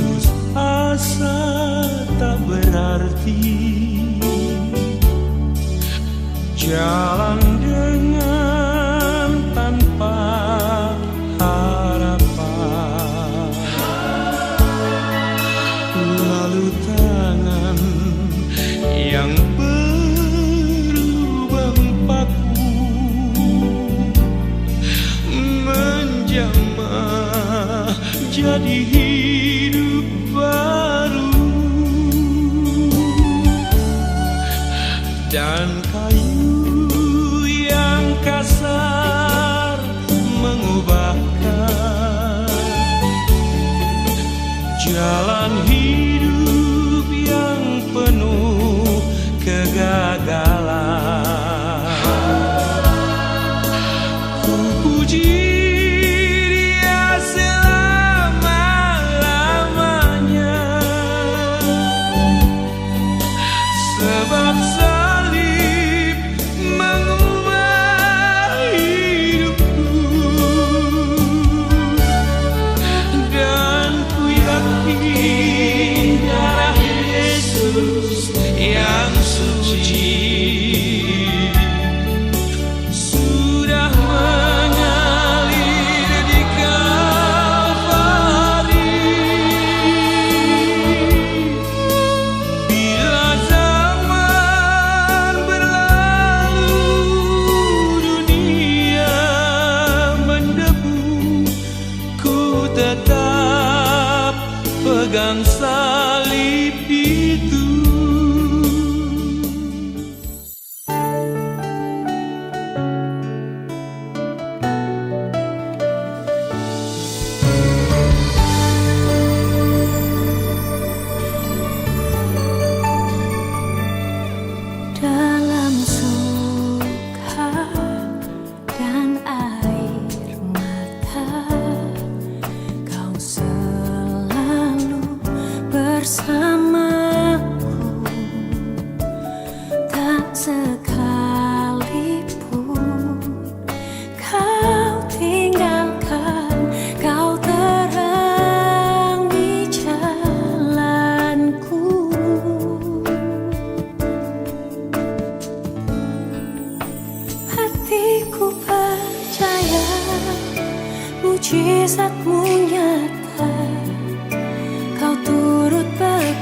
putus asa tak berarti, jalan dengan tanpa harapan, lalu tangan yang berlubang paku menjamah jadi hidup baru, dan kayu yang kasar mengubahkan jalan hidup yang penuh kegagalan. Ku puji Dia selama-lamanya, sebab salib mengubah hidupku, dan ku yakin darah Yesus yang suci sudah mengalir di Kalvari. Bila zaman berlalu, dunia mendebu, ku tetap pegang salib itu. Dalam suka dan air mata, Kau selalu bersamaku. Tak sekalipun Kau tinggalkan, Kau terangi jalanku. Hatiku percaya mujizat-Mu nyata, Kau turut bekerja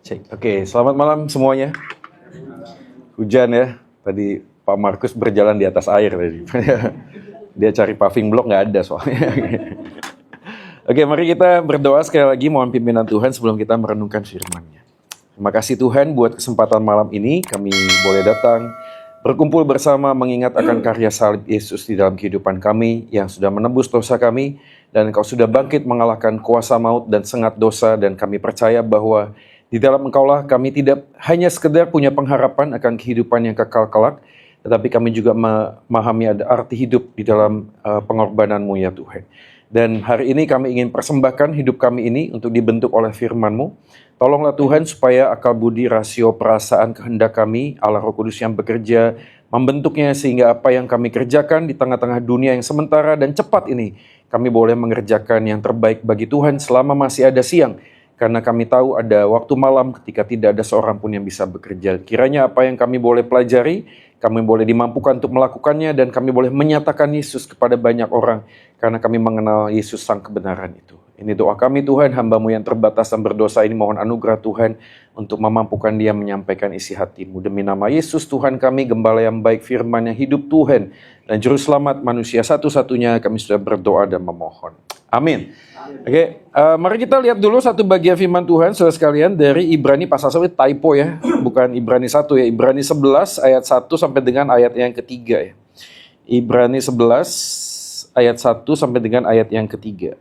Cek. Oke, selamat malam semuanya. Hujan ya. Tadi Pak Markus berjalan di atas air tadi. Dia cari paving block nggak ada soalnya. Oke, mari kita berdoa sekali lagi mohon pimpinan Tuhan sebelum kita merenungkan firman-Nya. Terima kasih Tuhan buat kesempatan malam ini kami boleh datang berkumpul bersama mengingat akan karya salib Yesus di dalam kehidupan kami yang sudah menebus dosa kami dan Engkau sudah bangkit mengalahkan kuasa maut dan sengat dosa dan kami percaya bahwa di dalam Engkaulah kami tidak hanya sekedar punya pengharapan akan kehidupan yang kekal kelak, tetapi kami juga memahami ada arti hidup di dalam pengorbanan-Mu ya Tuhan. Dan hari ini kami ingin persembahkan hidup kami ini untuk dibentuk oleh firman-Mu. Tolonglah Tuhan supaya akal budi, rasio, perasaan, kehendak kami, Allah Roh Kudus yang bekerja, membentuknya sehingga apa yang kami kerjakan di tengah-tengah dunia yang sementara dan cepat ini, kami boleh mengerjakan yang terbaik bagi Tuhan selama masih ada siang. Karena kami tahu ada waktu malam ketika tidak ada seorang pun yang bisa bekerja. Kiranya apa yang kami boleh pelajari, kami boleh dimampukan untuk melakukannya dan kami boleh menyatakan Yesus kepada banyak orang. Karena kami mengenal Yesus sang kebenaran itu. Ini doa kami Tuhan, hamba-Mu yang terbatas dan berdosa ini mohon anugerah Tuhan untuk memampukan dia menyampaikan isi hati-Mu. Demi nama Yesus Tuhan kami, Gembala yang baik, firman yang hidup Tuhan, dan Juru Selamat manusia satu-satunya kami sudah berdoa dan memohon. Amin. Oke, mari kita lihat dulu satu bagian firman Tuhan saudara sekalian dari Ibrani pasal 1, typo ya, bukan Ibrani 1 ya, Ibrani 11 ayat 1 sampai dengan ayat yang ketiga ya. Ibrani 11 ayat 1 sampai dengan ayat yang ketiga.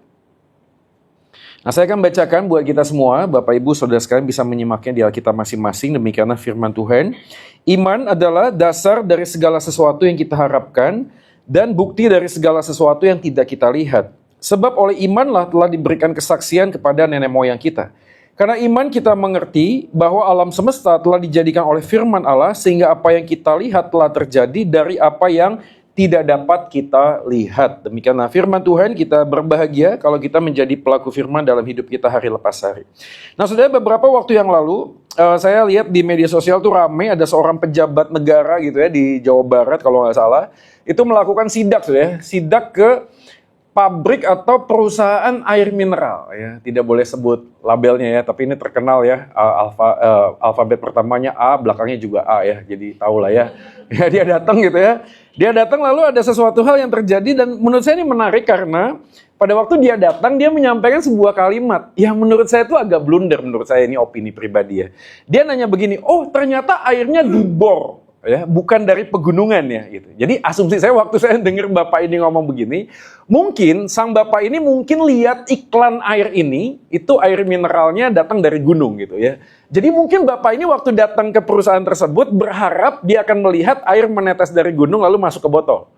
Nah, saya akan bacakan buat kita semua, Bapak Ibu Saudara sekalian bisa menyimaknya di Alkitab masing-masing, demikianlah firman Tuhan. Iman adalah dasar dari segala sesuatu yang kita harapkan dan bukti dari segala sesuatu yang tidak kita lihat. Sebab oleh imanlah telah diberikan kesaksian kepada nenek moyang kita. Karena iman kita mengerti bahwa alam semesta telah dijadikan oleh firman Allah, sehingga apa yang kita lihat telah terjadi dari apa yang tidak dapat kita lihat. Demikianlah firman Tuhan, kita berbahagia kalau kita menjadi pelaku firman dalam hidup kita hari lepas hari. Nah saudara, beberapa waktu yang lalu, saya lihat di media sosial tuh ramai ada seorang pejabat negara gitu ya, di Jawa Barat kalau nggak salah, itu melakukan sidak ya, sidak ke pabrik atau perusahaan air mineral ya, tidak boleh sebut labelnya ya, tapi ini terkenal ya, alfabet pertamanya A, belakangnya juga A ya, jadi tahu lah ya. Ya dia datang gitu ya, dia datang lalu ada sesuatu hal yang terjadi dan menurut saya ini menarik karena pada waktu dia datang dia menyampaikan sebuah kalimat yang menurut saya itu agak blunder, menurut saya ini opini pribadi ya. Dia nanya begini, oh ternyata airnya dibor. Ya, bukan dari pegunungan ya gitu. Jadi asumsi saya waktu saya dengar Bapak ini ngomong begini, mungkin sang Bapak ini mungkin lihat iklan air ini, itu air mineralnya datang dari gunung gitu ya. Jadi mungkin Bapak ini waktu datang ke perusahaan tersebut berharap dia akan melihat air menetes dari gunung lalu masuk ke botol.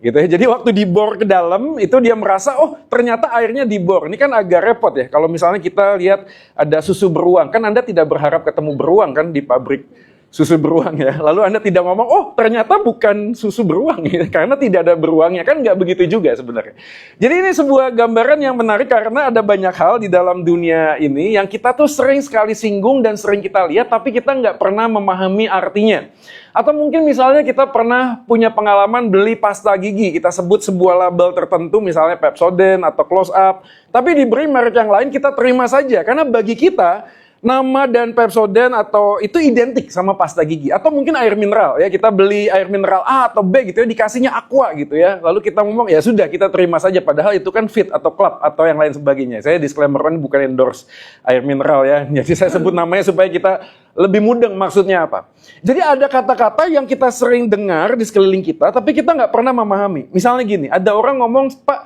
Gitu ya. Jadi waktu dibor ke dalam itu dia merasa oh ternyata airnya dibor. Ini kan agak repot ya. Kalau misalnya kita lihat ada susu beruang, kan Anda tidak berharap ketemu beruang kan di pabrik susu beruang ya, lalu Anda tidak ngomong, oh ternyata bukan susu beruang ya, karena tidak ada beruangnya, kan nggak begitu juga sebenarnya. Jadi ini sebuah gambaran yang menarik karena ada banyak hal di dalam dunia ini yang kita tuh sering sekali singgung dan sering kita lihat, tapi kita nggak pernah memahami artinya. Atau mungkin misalnya kita pernah punya pengalaman beli pasta gigi, kita sebut sebuah label tertentu, misalnya Pepsodent atau Close Up, tapi diberi merek yang lain kita terima saja, karena bagi kita, nama dan Pepsodent atau itu identik sama pasta gigi atau mungkin air mineral ya, kita beli air mineral A atau B gitu ya, dikasihnya Aqua gitu ya, lalu kita ngomong ya sudah kita terima saja, padahal itu kan Fit atau Club atau yang lain sebagainya. Saya disclaimer ini bukan endorse air mineral ya, jadi saya sebut namanya supaya kita lebih mudeng maksudnya apa. Jadi ada kata-kata yang kita sering dengar di sekeliling kita tapi kita nggak pernah memahami. Misalnya gini, ada orang ngomong, Pak,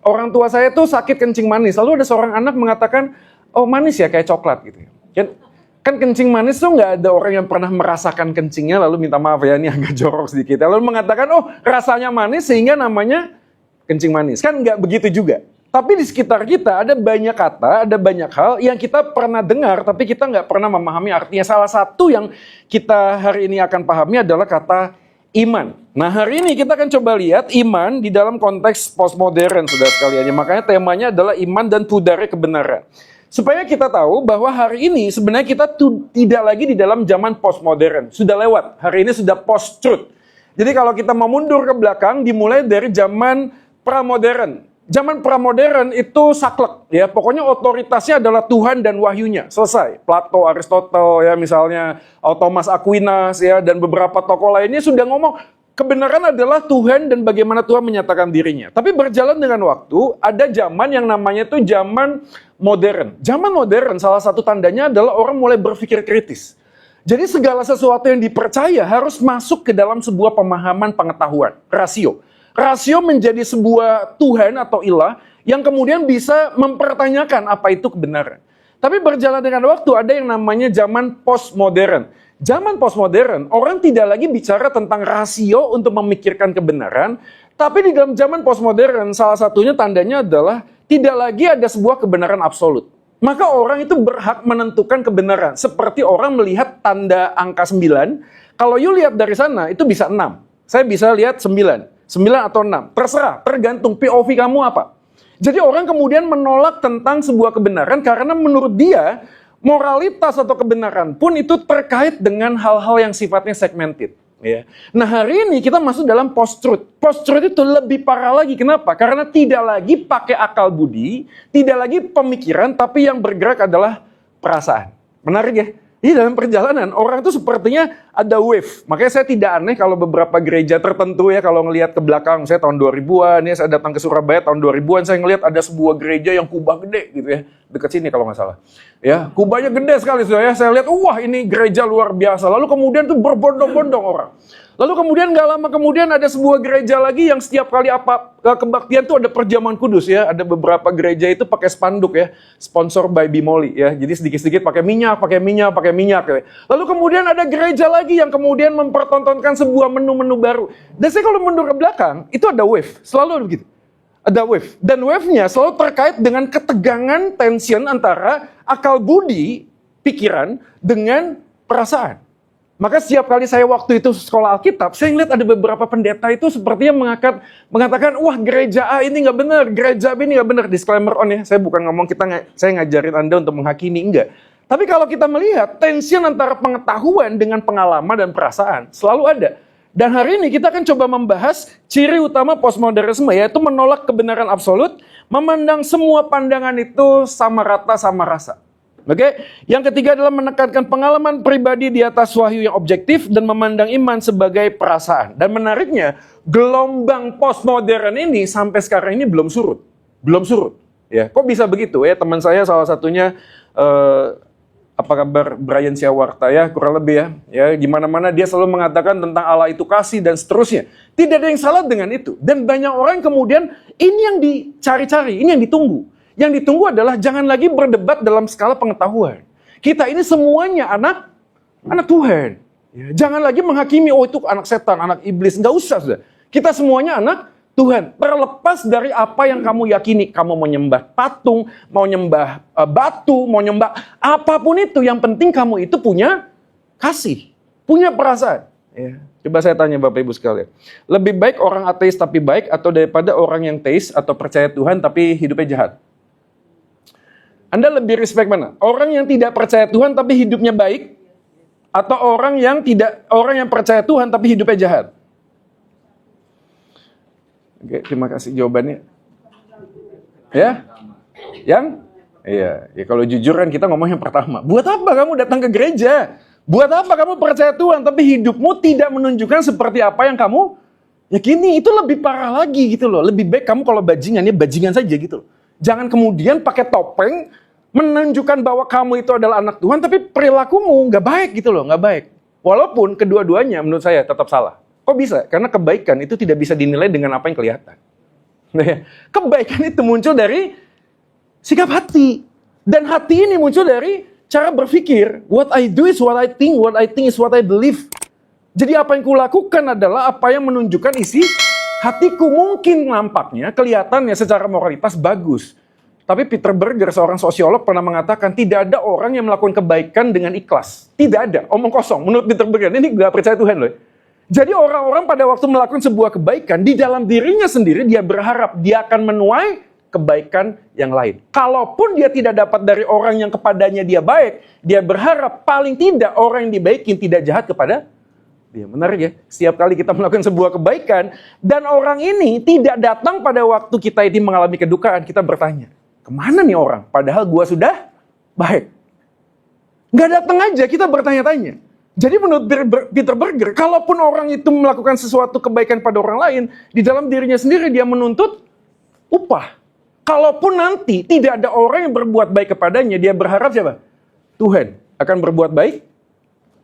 orang tua saya tuh sakit kencing manis, lalu ada seorang anak mengatakan, oh manis ya kayak coklat gitu ya. Kan kencing manis tuh nggak ada orang yang pernah merasakan kencingnya lalu minta maaf ya ini agak jorok sedikit. Lalu mengatakan oh rasanya manis sehingga namanya kencing manis. Kan nggak begitu juga. Tapi di sekitar kita ada banyak kata, ada banyak hal yang kita pernah dengar tapi kita nggak pernah memahami artinya. Salah satu yang kita hari ini akan pahami adalah kata iman. Nah hari ini kita akan coba lihat iman di dalam konteks postmodern saudara sekalian. Makanya temanya adalah iman dan pudara kebenaran. Supaya kita tahu bahwa hari ini sebenarnya kita tidak lagi di dalam zaman postmodern. Sudah lewat. Hari ini sudah post-truth. Jadi kalau kita mau mundur ke belakang, dimulai dari zaman pramodern. Zaman pramodern itu saklek, ya. Pokoknya otoritasnya adalah Tuhan dan wahyunya. Selesai. Plato, Aristotle, ya misalnya Thomas Aquinas, ya, dan beberapa tokoh lainnya sudah ngomong kebenaran adalah Tuhan dan bagaimana Tuhan menyatakan dirinya. Tapi berjalan dengan waktu, ada zaman yang namanya itu zaman modern. Zaman modern salah satu tandanya adalah orang mulai berpikir kritis. Jadi segala sesuatu yang dipercaya harus masuk ke dalam sebuah pemahaman pengetahuan, rasio. Rasio menjadi sebuah Tuhan atau ilah yang kemudian bisa mempertanyakan apa itu kebenaran. Tapi berjalan dengan waktu ada yang namanya zaman postmodern. Zaman postmodern, orang tidak lagi bicara tentang rasio untuk memikirkan kebenaran, tapi di dalam zaman postmodern salah satunya tandanya adalah tidak lagi ada sebuah kebenaran absolut. Maka orang itu berhak menentukan kebenaran. Seperti orang melihat tanda angka 9, kalau you lihat dari sana itu bisa 6. Saya bisa lihat 9. 9 atau 6, terserah, tergantung POV kamu apa. Jadi orang kemudian menolak tentang sebuah kebenaran karena menurut dia, moralitas atau kebenaran pun itu terkait dengan hal-hal yang sifatnya segmented. Ya. Nah hari ini kita masuk dalam post-truth. Post-truth itu lebih parah lagi, kenapa? Karena tidak lagi pakai akal budi, tidak lagi pemikiran, tapi yang bergerak adalah perasaan. Menarik ya? Ini dalam perjalanan, orang itu sepertinya ada wave. Makanya saya tidak aneh kalau beberapa gereja tertentu ya, kalau ngelihat ke belakang, saya tahun 2000-an, ya, saya datang ke Surabaya tahun 2000-an, saya ngelihat ada sebuah gereja yang kubah gede gitu ya. Dekat sini kalau nggak salah. Ya, kubahnya gede sekali sudah ya. Saya lihat, wah ini gereja luar biasa. Lalu kemudian tuh berbondong-bondong orang. Lalu kemudian nggak lama kemudian ada sebuah gereja lagi yang setiap kali apa kebaktian tuh ada perjamuan kudus ya. Ada beberapa gereja itu pakai spanduk ya, sponsor by Bimoli ya. Jadi sedikit-sedikit pakai minyak. Ya. Lalu kemudian ada gereja lagi yang kemudian mempertontonkan sebuah menu-menu baru. Dan saya kalau mundur ke belakang itu ada wave, selalu ada begitu. Ada wave. Dan wave-nya selalu terkait dengan ketegangan tension antara akal budi, pikiran dengan perasaan. Maka setiap kali saya waktu itu sekolah Alkitab, saya ngeliat ada beberapa pendeta itu sepertinya mengatakan, wah gereja A ini nggak benar, gereja B ini nggak benar. Disclaimer on ya, saya bukan ngomong saya ngajarin Anda untuk menghakimi, enggak. Tapi kalau kita melihat tension antara pengetahuan dengan pengalaman dan perasaan selalu ada. Dan hari ini kita akan coba membahas ciri utama postmodernisme, yaitu menolak kebenaran absolut, memandang semua pandangan itu sama rata, sama rasa. Oke, yang ketiga adalah menekankan pengalaman pribadi di atas wahyu yang objektif dan memandang iman sebagai perasaan. Dan menariknya, gelombang postmodern ini sampai sekarang ini belum surut. Ya, kok bisa begitu ya? Teman saya salah satunya apa kabar Brian Siawarta ya, kurang lebih ya. Ya, gimana-mana dia selalu mengatakan tentang Allah itu kasih dan seterusnya. Tidak ada yang salah dengan itu. Dan banyak orang kemudian ini yang dicari-cari, ini yang ditunggu. Yang ditunggu adalah jangan lagi berdebat dalam skala pengetahuan. Kita ini semuanya anak Tuhan. Ya, jangan lagi menghakimi, oh itu anak setan, anak iblis. Nggak usah, sudah. Kita semuanya anak Tuhan. Terlepas dari apa yang kamu yakini. Kamu mau nyembah patung, mau nyembah batu, mau nyembah apapun itu. Yang penting kamu itu punya kasih, punya perasaan. Ya. Coba saya tanya Bapak Ibu sekalian. Lebih baik orang ateis tapi baik atau daripada orang yang teis atau percaya Tuhan tapi hidupnya jahat? Anda lebih respect mana? Orang yang tidak percaya Tuhan tapi hidupnya baik, atau orang yang percaya Tuhan tapi hidupnya jahat? Oke, terima kasih jawabannya. Ya? Yang? Iya. Ya kalau jujur kan kita ngomong yang pertama. Buat apa kamu datang ke gereja? Buat apa kamu percaya Tuhan tapi hidupmu tidak menunjukkan seperti apa yang kamu yakini? Itu lebih parah lagi gitu loh. Lebih baik kamu kalau bajingan saja gitu loh. Jangan kemudian pakai topeng menunjukkan bahwa kamu itu adalah anak Tuhan, tapi perilakumu nggak baik gitu loh, nggak baik. Walaupun kedua-duanya menurut saya tetap salah. Kok bisa? Karena kebaikan itu tidak bisa dinilai dengan apa yang kelihatan. Kebaikan itu muncul dari sikap hati. Dan hati ini muncul dari cara berpikir. What I do is what I think is what I believe. Jadi apa yang kulakukan adalah apa yang menunjukkan isi hatiku. Mungkin nampaknya, kelihatannya secara moralitas bagus. Tapi Peter Berger, seorang sosiolog, pernah mengatakan tidak ada orang yang melakukan kebaikan dengan ikhlas. Tidak ada, omong kosong. Menurut Peter Berger, ini gak percaya Tuhan loh. Jadi orang-orang pada waktu melakukan sebuah kebaikan, di dalam dirinya sendiri dia berharap dia akan menuai kebaikan yang lain. Kalaupun dia tidak dapat dari orang yang kepadanya dia baik, dia berharap paling tidak orang yang dibaikin tidak jahat kepada Ya, menarik ya, setiap kali kita melakukan sebuah kebaikan, dan orang ini tidak datang pada waktu kita ini mengalami kedukaan, kita bertanya, kemana nih orang? Padahal gua sudah baik. Nggak datang aja, kita bertanya-tanya. Jadi menurut Peter Berger, kalaupun orang itu melakukan sesuatu kebaikan pada orang lain, di dalam dirinya sendiri dia menuntut upah. Kalaupun nanti tidak ada orang yang berbuat baik kepadanya, dia berharap siapa? Tuhan akan berbuat baik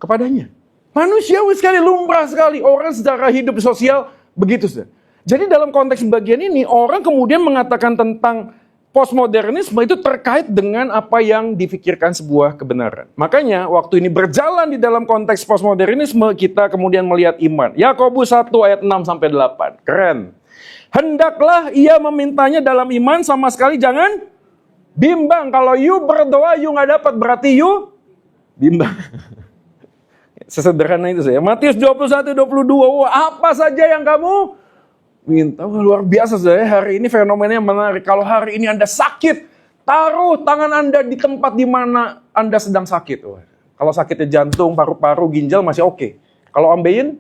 kepadanya. Manusiawi sekali, lumrah sekali. Orang secara hidup sosial begitu saja. Jadi dalam konteks bagian ini, orang kemudian mengatakan tentang postmodernisme itu terkait dengan apa yang difikirkan sebuah kebenaran. Makanya waktu ini berjalan di dalam konteks postmodernisme, kita kemudian melihat iman. Yakobus 1 ayat 6-8. Keren. Hendaklah ia memintanya dalam iman, sama sekali jangan bimbang. Kalau you berdoa, you nggak dapat, berarti you bimbang. Sesederhana itu saya. Matius 21-22. Wah, apa saja yang kamu minta. Wah, luar biasa saya. Hari ini fenomenanya menarik. Kalau hari ini Anda sakit, taruh tangan Anda di tempat di mana Anda sedang sakit. Wah, kalau sakitnya jantung, paru-paru, ginjal masih oke. Kalau ambeien,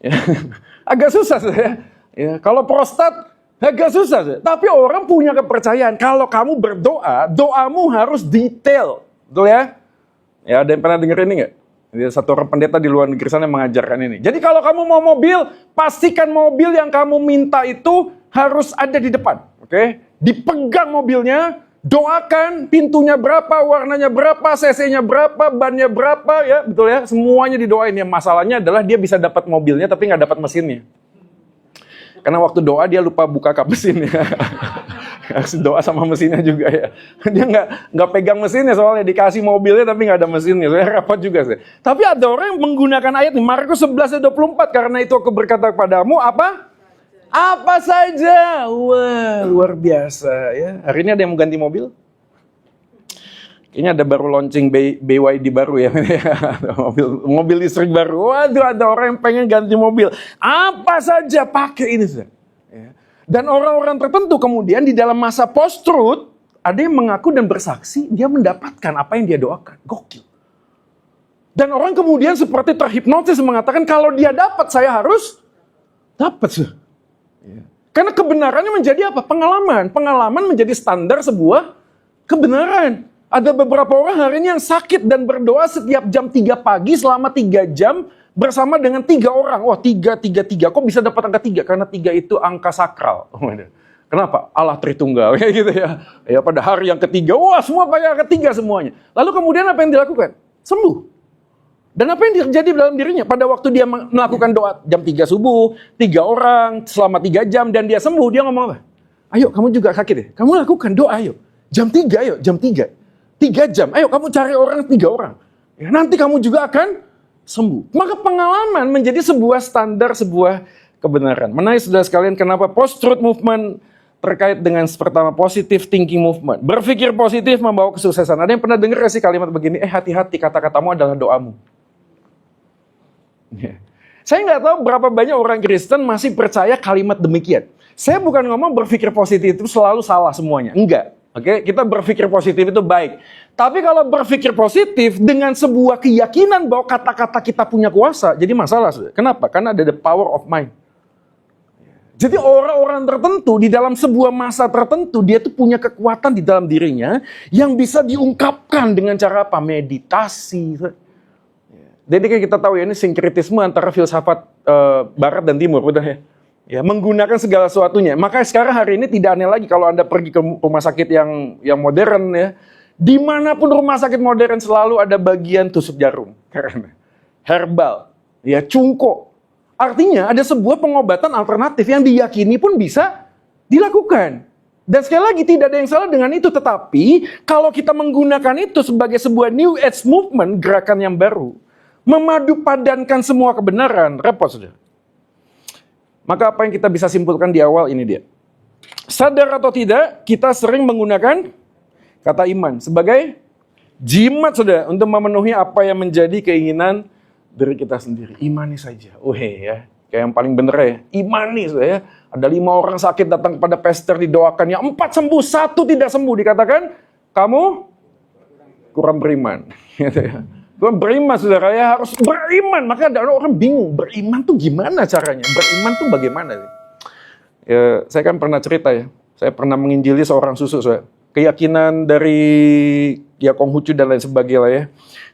ya, agak susah saya. Ya, kalau prostat agak susah saya. Tapi orang punya kepercayaan. Kalau kamu berdoa, doamu harus detail. Betul ya? Ya, ada yang pernah denger ini nggak? Satu orang pendeta di luar negeri sana yang mengajarkan ini. Jadi kalau kamu mau mobil, pastikan mobil yang kamu minta itu harus ada di depan. Oke? Dipegang mobilnya, doakan pintunya berapa, warnanya berapa, cc-nya berapa, bannya berapa, ya betul ya? Semuanya didoain. Ya, masalahnya adalah dia bisa dapat mobilnya tapi nggak dapat mesinnya. Karena waktu doa dia lupa buka kap mesinnya. Harus doa sama mesinnya juga ya. Dia nggak pegang mesinnya soalnya dikasih mobilnya tapi nggak ada mesinnya. Saya rapat juga sih. Tapi ada orang yang menggunakan ayat ini, Markus 11-24, karena itu aku berkata kepadamu apa? Apa saja. Wah, luar biasa ya. Hari ini ada yang mau ganti mobil? Kayaknya ada baru launching BYD baru ya. mobil listrik baru. Waduh, ada orang yang pengen ganti mobil. Apa saja pakai ini sudah. Dan orang-orang tertentu kemudian di dalam masa post-truth, ada yang mengaku dan bersaksi, dia mendapatkan apa yang dia doakan. Gokil. Dan orang kemudian seperti terhipnotis mengatakan, kalau dia dapat, saya harus dapat. Karena kebenarannya menjadi apa? Pengalaman. Pengalaman menjadi standar sebuah kebenaran. Ada beberapa orang hari ini yang sakit dan berdoa setiap jam 3 pagi selama 3 jam, bersama dengan 3 orang. Wah, 3. Kok bisa dapat angka 3? Karena 3 itu angka sakral. Kenapa? Allah Tritunggal. Kayak gitu ya. Ya, pada hari yang ketiga, wah semua pakai angka 3 semuanya. Lalu kemudian apa yang dilakukan? Sembuh. Dan apa yang terjadi dalam dirinya? Pada waktu dia melakukan doa jam 3 subuh, 3 orang selama 3 jam dan dia sembuh, dia ngomong apa? Ayo, kamu juga sakit ya? Kamu lakukan doa, ayo. Jam 3, ayo. Jam 3. 3 jam. Ayo, kamu cari orang 3 orang. Ya, nanti kamu juga akan sembuh. Maka pengalaman menjadi sebuah standar, sebuah kebenaran. Menarik saudara sekalian, kenapa post-truth movement terkait dengan pertama positive thinking movement. Berpikir positif membawa kesuksesan. Ada yang pernah dengar sih kalimat begini, hati-hati kata-katamu adalah doamu. Saya nggak tahu berapa banyak orang Kristen masih percaya kalimat demikian. Saya bukan ngomong berpikir positif itu selalu salah semuanya. Enggak. Oke, kita berpikir positif itu baik. Tapi kalau berpikir positif dengan sebuah keyakinan bahwa kata-kata kita punya kuasa, jadi masalah. Kenapa? Karena ada the power of mind. Jadi orang-orang tertentu di dalam sebuah masa tertentu, dia tuh punya kekuatan di dalam dirinya yang bisa diungkapkan dengan cara apa? Meditasi. Jadi kayak kita tahu ya, ini sinkretisme antara filsafat barat dan timur, udah ya. Ya, menggunakan segala sesuatunya. Maka sekarang hari ini tidak aneh lagi kalau Anda pergi ke rumah sakit yang modern ya. Dimanapun rumah sakit modern selalu ada bagian tusuk jarum. Herbal, ya cungko. Artinya ada sebuah pengobatan alternatif yang diyakini pun bisa dilakukan. Dan sekali lagi tidak ada yang salah dengan itu. Tetapi kalau kita menggunakan itu sebagai sebuah New Age movement, gerakan yang baru, memadupadankan semua kebenaran, repot sudah. Maka apa yang kita bisa simpulkan di awal ini dia. Sadar atau tidak, kita sering menggunakan kata iman sebagai jimat sudah untuk memenuhi apa yang menjadi keinginan dari kita sendiri. Imani saja. Ya. Kayak yang paling bener ya. Imani sudah ya. Ada 5 orang sakit datang kepada pastor didoakan. Yang 4 sembuh, 1 tidak sembuh. Dikatakan, kamu kurang beriman. Gitu ya. Beriman, saudara ya, harus beriman. Maka ada orang bingung, beriman tuh gimana caranya? Beriman tuh bagaimana? Ya, saya kan pernah cerita ya, saya pernah menginjili seorang susu, saudara. Keyakinan dari ya Konghucu dan lain sebagainya ya.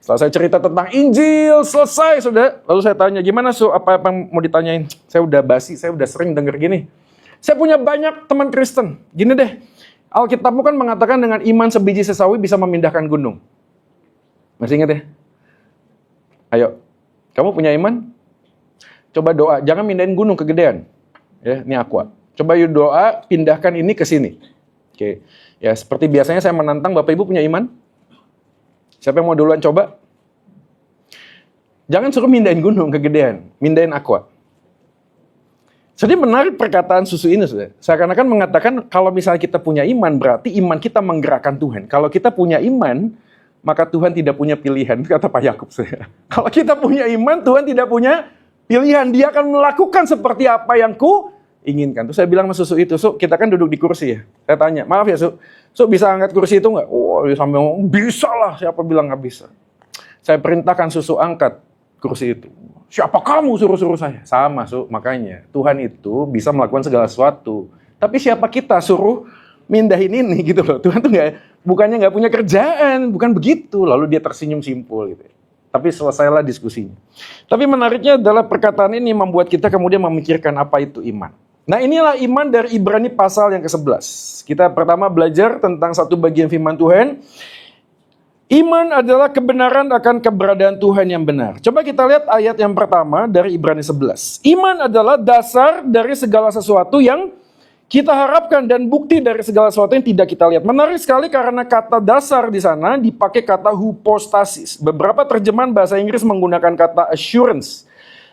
Setelah saya cerita tentang Injil, selesai saudara. Lalu saya tanya, gimana apa yang mau ditanyain? Saya udah basi, saya udah sering denger gini. Saya punya banyak teman Kristen. Gini deh, Alkitabmu kan mengatakan dengan iman sebiji sesawi bisa memindahkan gunung. Masih ingat ya? Ayo, kamu punya iman? Coba doa, jangan mindahin gunung kegedean. Ya, ini Aqua. Coba yuk doa, pindahkan ini ke sini. Oke. Ya, seperti biasanya saya menantang Bapak Ibu punya iman. Siapa yang mau duluan coba? Jangan suruh mindahin gunung kegedean, mindahin Aqua. Jadi menarik perkataan susu ini, saudara. Seakan-akan mengatakan kalau misalnya kita punya iman, berarti iman kita menggerakkan Tuhan. Kalau kita punya iman, maka Tuhan tidak punya pilihan, kata Pak Yakub. Kalau kita punya iman, Tuhan tidak punya pilihan. Dia akan melakukan seperti apa yang inginkan. Terus saya bilang sama susu itu, Su, kita kan duduk di kursi ya. Saya tanya, maaf ya Su bisa angkat kursi itu nggak? Oh, dia sampai ngomong, bisa lah. Siapa bilang nggak bisa? Saya perintahkan susu angkat kursi itu. Siapa kamu suruh-suruh saya? Sama Su, makanya Tuhan itu bisa melakukan segala sesuatu. Tapi siapa kita suruh mindahin ini gitu loh. Tuhan tuh bukannya nggak punya kerjaan, bukan begitu. Lalu dia tersenyum simpul gitu. Tapi selesailah diskusinya. Tapi menariknya adalah perkataan ini membuat kita kemudian memikirkan apa itu iman. Nah inilah iman dari Ibrani pasal yang ke-11. Kita pertama belajar tentang satu bagian firman Tuhan. Iman adalah kebenaran akan keberadaan Tuhan yang benar. Coba kita lihat ayat yang pertama dari Ibrani 11. Iman adalah dasar dari segala sesuatu yang kita harapkan dan bukti dari segala sesuatu yang tidak kita lihat. Menarik sekali karena kata dasar di sana dipakai kata hypostasis. Beberapa terjemahan bahasa Inggris menggunakan kata assurance.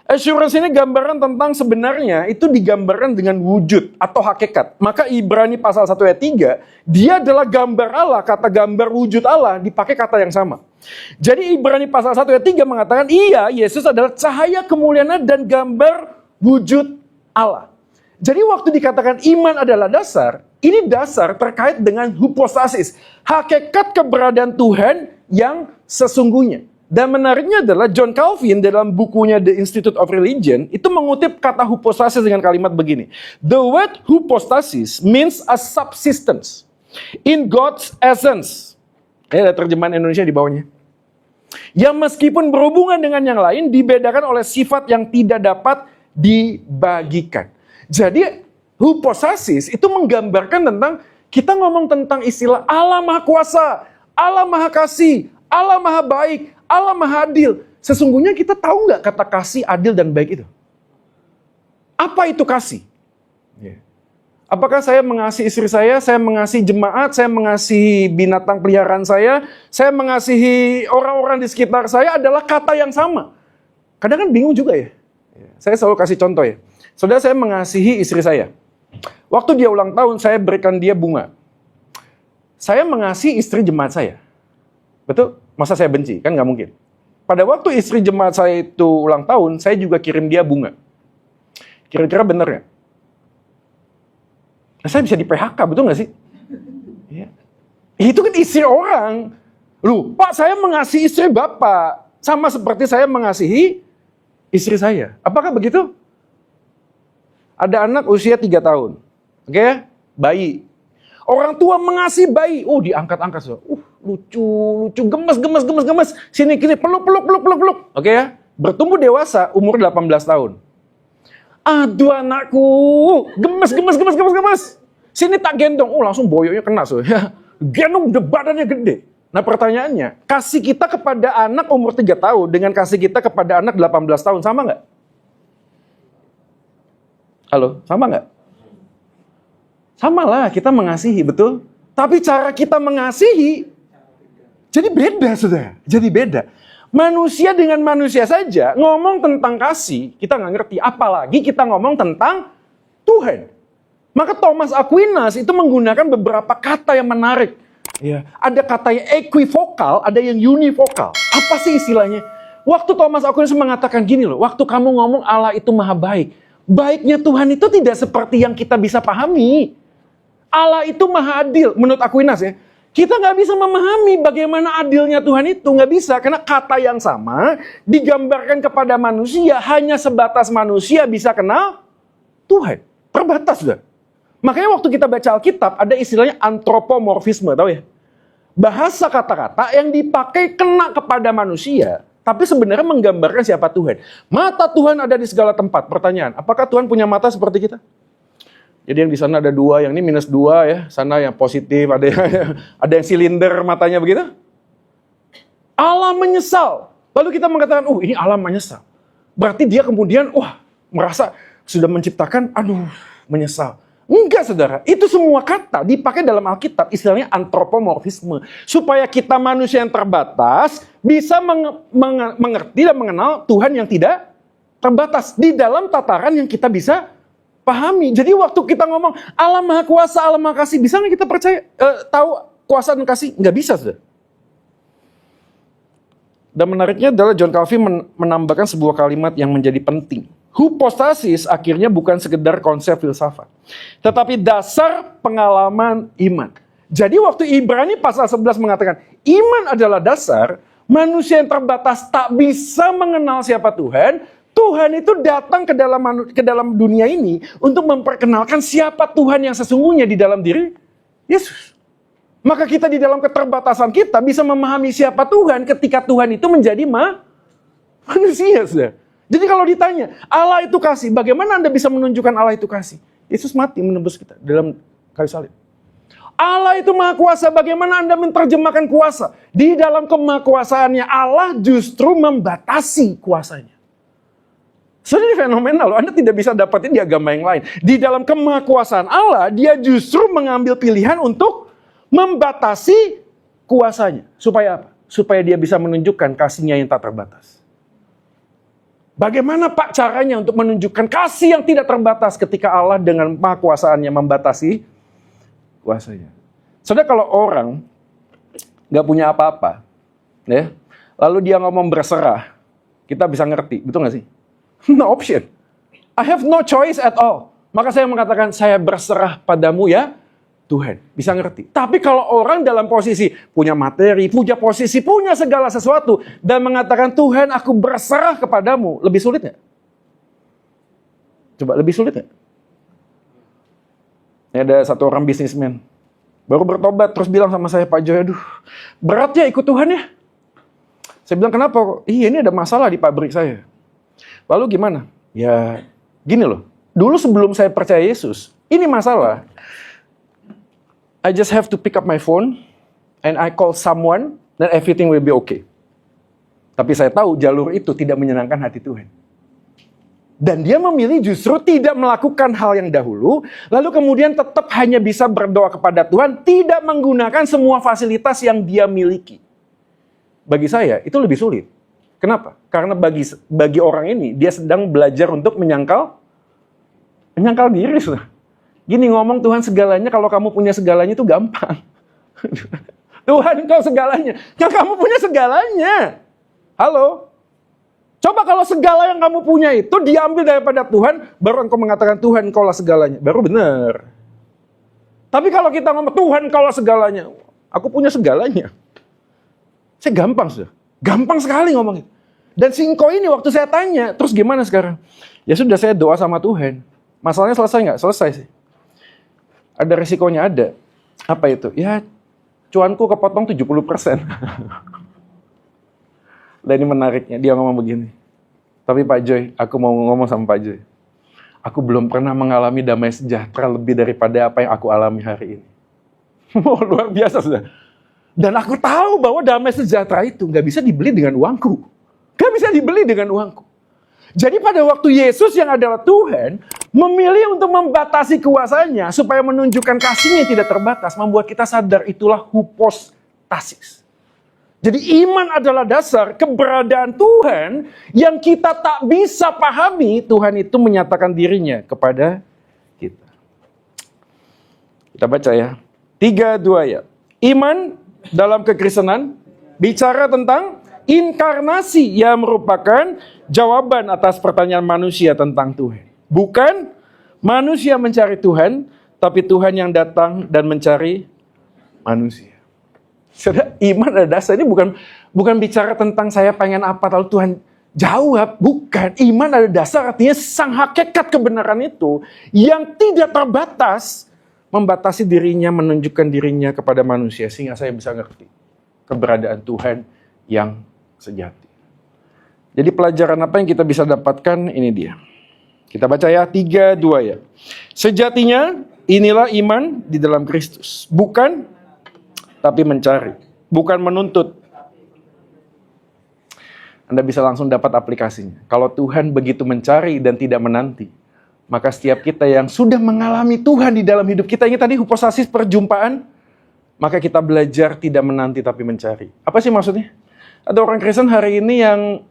Assurance ini gambaran tentang sebenarnya itu digambarkan dengan wujud atau hakikat. Maka Ibrani pasal 1 ayat 3, dia adalah gambar Allah, kata gambar wujud Allah dipakai kata yang sama. Jadi Ibrani pasal 1 ayat 3 mengatakan, iya, Yesus adalah cahaya kemuliaan dan gambar wujud Allah. Jadi waktu dikatakan iman adalah dasar, ini dasar terkait dengan hypostasis, hakikat keberadaan Tuhan yang sesungguhnya. Dan menariknya adalah John Calvin dalam bukunya The Institute of Religion itu mengutip kata hypostasis dengan kalimat begini. The word hypostasis means a subsistence in God's essence. Ada terjemahan Indonesia di bawahnya. Yang meskipun berhubungan dengan yang lain dibedakan oleh sifat yang tidak dapat dibagikan. Jadi hypostasis itu menggambarkan tentang, kita ngomong tentang istilah Allah Maha Kuasa, Allah Maha Kasih, Allah Maha Baik, Allah Maha Adil. Sesungguhnya kita tahu nggak kata kasih, adil, dan baik itu? Apa itu kasih? Apakah saya mengasihi istri saya mengasihi jemaat, saya mengasihi binatang peliharaan saya mengasihi orang-orang di sekitar saya adalah kata yang sama? Kadang kan bingung juga ya. Saya selalu kasih contoh ya. Saudara, saya mengasihi istri saya. Waktu dia ulang tahun, saya berikan dia bunga. Saya mengasihi istri jemaat saya. Betul? Masa saya benci? Kan nggak mungkin. Pada waktu istri jemaat saya itu ulang tahun, saya juga kirim dia bunga. Kira-kira bener ya? Nah, saya bisa di PHK, betul nggak sih? Ya. Itu kan istri orang. Loh, Pak, saya mengasihi istri Bapak. Sama seperti saya mengasihi istri saya. Apakah begitu? Ada anak usia 3 tahun. Oke? Bayi. Orang tua mengasihi bayi. Oh, diangkat-angkat. Lucu, gemes. Sini, peluk. Oke ya? Bertumbuh dewasa, umur 18 tahun. Aduh anakku, gemes. Sini tak gendong. Oh, langsung boyonya kena. Gendong, badannya gede. Nah pertanyaannya, kasih kita kepada anak umur 3 tahun dengan kasih kita kepada anak 18 tahun sama nggak? Halo, sama nggak? Sama lah, kita mengasihi, betul? Tapi cara kita mengasihi jadi beda, saudara. Jadi beda. Manusia dengan manusia saja ngomong tentang kasih, kita nggak ngerti. Apalagi kita ngomong tentang Tuhan. Maka Thomas Aquinas itu menggunakan beberapa kata yang menarik. Ya, ada kata yang equivokal, ada yang univokal. Apa sih istilahnya? Waktu Thomas Aquinas mengatakan gini loh, waktu kamu ngomong Allah itu maha baik, baiknya Tuhan itu tidak seperti yang kita bisa pahami. Allah itu maha adil, menurut Aquinas ya. Kita nggak bisa memahami bagaimana adilnya Tuhan itu. Nggak bisa, karena kata yang sama digambarkan kepada manusia, hanya sebatas manusia bisa kenal Tuhan. Terbatas dah. Makanya waktu kita baca Alkitab, ada istilahnya antropomorfisme, tahu ya? Bahasa kata-kata yang dipakai kena kepada manusia, tapi sebenarnya menggambarkan siapa Tuhan. Mata Tuhan ada di segala tempat. Pertanyaan, apakah Tuhan punya mata seperti kita? Jadi yang di sana ada 2, yang ini -2 ya. Sana yang positif, ada yang silinder matanya begitu. Allah menyesal. Lalu kita mengatakan, ini Allah menyesal. Berarti dia kemudian, merasa sudah menciptakan, menyesal. Enggak, saudara. Itu semua kata dipakai dalam Alkitab, istilahnya antropomorfisme. Supaya kita manusia yang terbatas bisa mengerti dan mengenal Tuhan yang tidak terbatas. Di dalam tataran yang kita bisa pahami. Jadi waktu kita ngomong Allah Maha Kuasa, Allah Maha Kasih, bisa nggak kita percaya tahu kuasa dan kasih? Nggak bisa, saudara. Dan menariknya adalah John Calvin menambahkan sebuah kalimat yang menjadi penting. Hypostasis akhirnya bukan sekedar konsep filsafat, tetapi dasar pengalaman iman. Jadi waktu Ibrani pasal 11 mengatakan iman adalah dasar, manusia yang terbatas tak bisa mengenal siapa Tuhan. Tuhan itu datang ke dalam dunia ini untuk memperkenalkan siapa Tuhan yang sesungguhnya di dalam diri Yesus. Maka kita di dalam keterbatasan kita bisa memahami siapa Tuhan ketika Tuhan itu menjadi manusia. Sudah. Jadi kalau ditanya, Allah itu kasih, bagaimana Anda bisa menunjukkan Allah itu kasih? Yesus mati menembus kita dalam kayu salib. Allah itu Maha Kuasa, bagaimana Anda menerjemahkan kuasa? Di dalam kemahakuasaannya Allah justru membatasi kuasanya. Sebenarnya fenomenal loh, Anda tidak bisa dapatin di agama yang lain. Di dalam kemahakuasaan Allah, dia justru mengambil pilihan untuk membatasi kuasanya. Supaya apa? Supaya dia bisa menunjukkan kasihnya yang tak terbatas. Bagaimana Pak caranya untuk menunjukkan kasih yang tidak terbatas ketika Allah dengan kemahakuasaannya membatasi kuasanya? Saudara, kalau orang nggak punya apa-apa, ya, lalu dia ngomong berserah, kita bisa ngerti, betul nggak sih? No option. I have no choice at all. Maka saya mengatakan, saya berserah padamu ya Tuhan. Bisa ngerti. Tapi kalau orang dalam posisi punya materi, punya posisi, punya segala sesuatu, dan mengatakan, Tuhan aku berserah kepadamu, lebih sulit nggak? Coba, lebih sulit nggak? Ini ada satu orang bisnismen, baru bertobat, terus bilang sama saya, Pak Joy, berat ya ikut Tuhan ya? Saya bilang, kenapa? Ini ada masalah di pabrik saya. Lalu gimana? Ya, gini loh. Dulu sebelum saya percaya Yesus, ini masalah. I just have to pick up my phone and I call someone, then everything will be okay. Tapi saya tahu jalur itu tidak menyenangkan hati Tuhan. Dan dia memilih justru tidak melakukan hal yang dahulu, lalu kemudian tetap hanya bisa berdoa kepada Tuhan, tidak menggunakan semua fasilitas yang dia miliki. Bagi saya, itu lebih sulit. Kenapa? Karena bagi orang ini, dia sedang belajar untuk menyangkal diri. Gini, ngomong Tuhan segalanya, kalau kamu punya segalanya itu gampang. Tuhan kau segalanya. Ya kamu punya segalanya. Halo? Coba kalau segala yang kamu punya itu diambil daripada Tuhan, baru engkau mengatakan Tuhan kaulah segalanya. Baru benar. Tapi kalau kita ngomong Tuhan kaulah segalanya, aku punya segalanya. Saya gampang sudah. Gampang sekali ngomongin. Dan si engkau ini waktu saya tanya, terus gimana sekarang? Ya sudah, saya doa sama Tuhan. Masalahnya selesai nggak? Selesai sih. Ada resikonya, ada. Apa itu? Ya, cuanku kepotong 70%. Dan ini menariknya, dia ngomong begini. Tapi Pak Joy, aku mau ngomong sama Pak Joy. Aku belum pernah mengalami damai sejahtera lebih daripada apa yang aku alami hari ini. Luar biasa, sudah. Dan aku tahu bahwa damai sejahtera itu nggak bisa dibeli dengan uangku. Nggak bisa dibeli dengan uangku. Jadi pada waktu Yesus yang adalah Tuhan, memilih untuk membatasi kuasanya supaya menunjukkan kasihnya tidak terbatas, membuat kita sadar itulah hypostasis. Jadi iman adalah dasar keberadaan Tuhan yang kita tak bisa pahami. Tuhan itu menyatakan dirinya kepada kita. Kita baca ya. 3:2 ya. Iman dalam kekristenan bicara tentang inkarnasi yang merupakan jawaban atas pertanyaan manusia tentang Tuhan. Bukan manusia mencari Tuhan, tapi Tuhan yang datang dan mencari manusia. Saudara, iman ada dasar. Ini bukan bicara tentang saya pengen apa lalu Tuhan jawab, bukan. Iman ada dasar artinya sang hakikat kebenaran itu yang tidak terbatas membatasi dirinya, menunjukkan dirinya kepada manusia sehingga saya bisa ngerti keberadaan Tuhan yang sejati. Jadi pelajaran apa yang kita bisa dapatkan ini dia. Kita baca ya 3:2 ya. Sejatinya inilah iman di dalam Kristus, bukan tapi mencari, bukan menuntut. Anda bisa langsung dapat aplikasinya. Kalau Tuhan begitu mencari dan tidak menanti, maka setiap kita yang sudah mengalami Tuhan di dalam hidup kita, ini tadi hipostasis perjumpaan, maka kita belajar tidak menanti tapi mencari. Apa sih maksudnya? Ada orang Kristen hari ini yang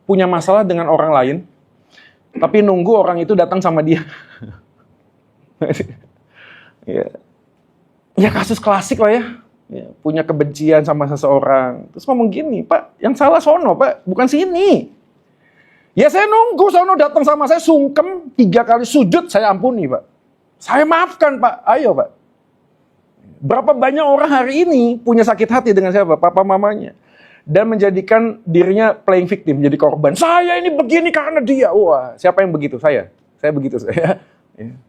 punya masalah dengan orang lain, tapi nunggu orang itu datang sama dia. Ya kasus klasik lah ya. Punya kebencian sama seseorang. Terus ngomong gini, Pak, yang salah sono, Pak, bukan sini. Ya saya nunggu sono datang sama saya, sungkem 3 kali sujud, saya ampuni, Pak. Saya maafkan, Pak. Ayo, Pak. Berapa banyak orang hari ini punya sakit hati dengan siapa? Papa mamanya. Dan menjadikan dirinya playing victim, jadi korban. Saya ini begini karena dia. Wah, siapa yang begitu? Saya begitu.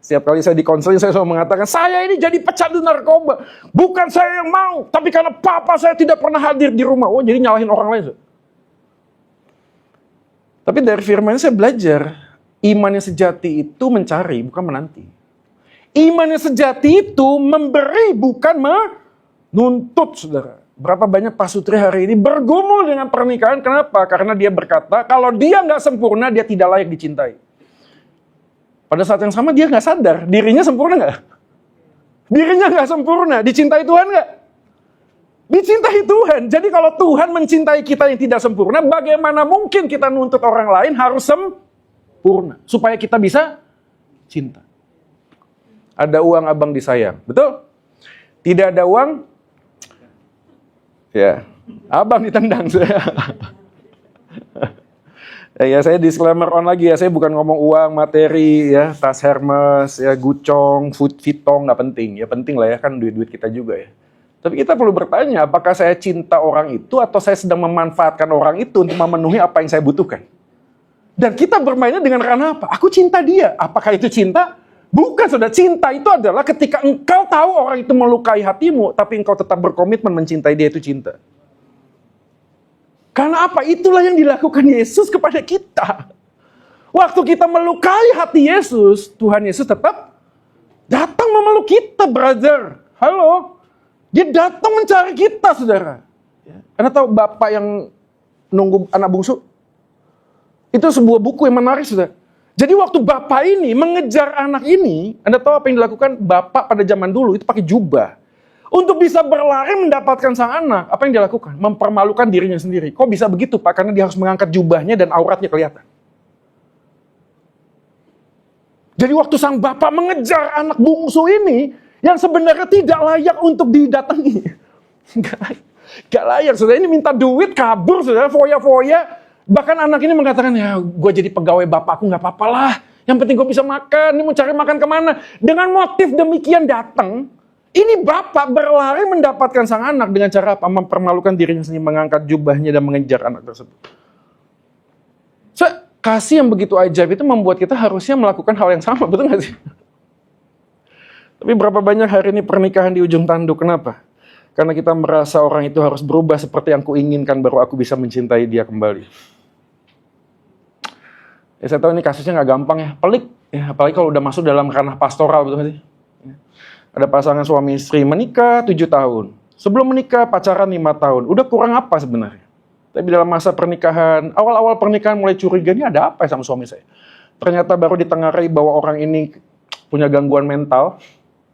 Setiap kali saya dikonseling, saya selalu mengatakan, saya ini jadi pecandu narkoba. Bukan saya yang mau, tapi karena papa saya tidak pernah hadir di rumah. Oh, jadi nyalahin orang lain. Tapi dari firman saya belajar, iman yang sejati itu mencari, bukan menanti. Iman yang sejati itu memberi, bukan menuntut, saudara. Berapa banyak pasutri hari ini bergumul dengan pernikahan, kenapa? Karena dia berkata, kalau dia nggak sempurna, dia tidak layak dicintai. Pada saat yang sama dia nggak sadar, dirinya sempurna nggak? Dirinya nggak sempurna, dicintai Tuhan nggak? Dicintai Tuhan. Jadi kalau Tuhan mencintai kita yang tidak sempurna, bagaimana mungkin kita nuntut orang lain harus sempurna? Supaya kita bisa cinta. Ada uang abang disayang, betul? Tidak ada uang, ya abang ditendang. Ya saya disclaimer on lagi ya, saya bukan ngomong uang, materi, ya tas Hermes, ya Gucong, Vuitton, nggak penting. Ya penting lah ya, kan duit-duit kita juga ya. Tapi kita perlu bertanya, apakah saya cinta orang itu atau saya sedang memanfaatkan orang itu untuk memenuhi apa yang saya butuhkan? Dan kita bermainnya dengan karena apa? Aku cinta dia. Apakah itu cinta? Bukan, saudara. Cinta itu adalah ketika engkau tahu orang itu melukai hatimu, tapi engkau tetap berkomitmen mencintai dia, itu cinta. Karena apa? Itulah yang dilakukan Yesus kepada kita. Waktu kita melukai hati Yesus, Tuhan Yesus tetap datang memeluk kita, brother. Halo? Dia datang mencari kita, saudara. Anda tahu bapak yang nunggu anak bungsu? Itu sebuah buku yang menarik, saudara. Jadi waktu bapak ini mengejar anak ini, Anda tahu apa yang dilakukan bapak pada zaman dulu? Itu pakai jubah. Untuk bisa berlari mendapatkan sang anak, apa yang dia lakukan? Mempermalukan dirinya sendiri. Kok bisa begitu, Pak? Karena dia harus mengangkat jubahnya dan auratnya kelihatan. Jadi waktu sang bapak mengejar anak bungsu ini, yang sebenarnya tidak layak untuk didatangi. Gak layak, saudara. Ini minta duit, kabur, saudara, foya-foya. Bahkan anak ini mengatakan, ya gue jadi pegawai bapakku gak apa-apa lah. Yang penting gue bisa makan, ini mau cari makan kemana. Dengan motif demikian datang, ini bapak berlari mendapatkan sang anak dengan cara apa? Mempermalukan dirinya sendiri, mengangkat jubahnya dan mengejar anak tersebut. Kasih yang begitu ajaib itu membuat kita harusnya melakukan hal yang sama, betul gak sih? Tapi berapa banyak hari ini pernikahan di ujung tanduk, kenapa? Karena kita merasa orang itu harus berubah seperti yang kuinginkan baru aku bisa mencintai dia kembali. Ya saya tahu ini kasusnya gak gampang ya, pelik. Ya, apalagi kalau udah masuk dalam ranah pastoral, betul gak sih? Ada pasangan suami istri menikah 7 tahun. Sebelum menikah pacaran 5 tahun. Udah kurang apa sebenarnya? Tapi dalam masa pernikahan, awal-awal pernikahan mulai curiga, ini ada apa ya sama suami saya? Ternyata baru ditengarai bahwa orang ini punya gangguan mental.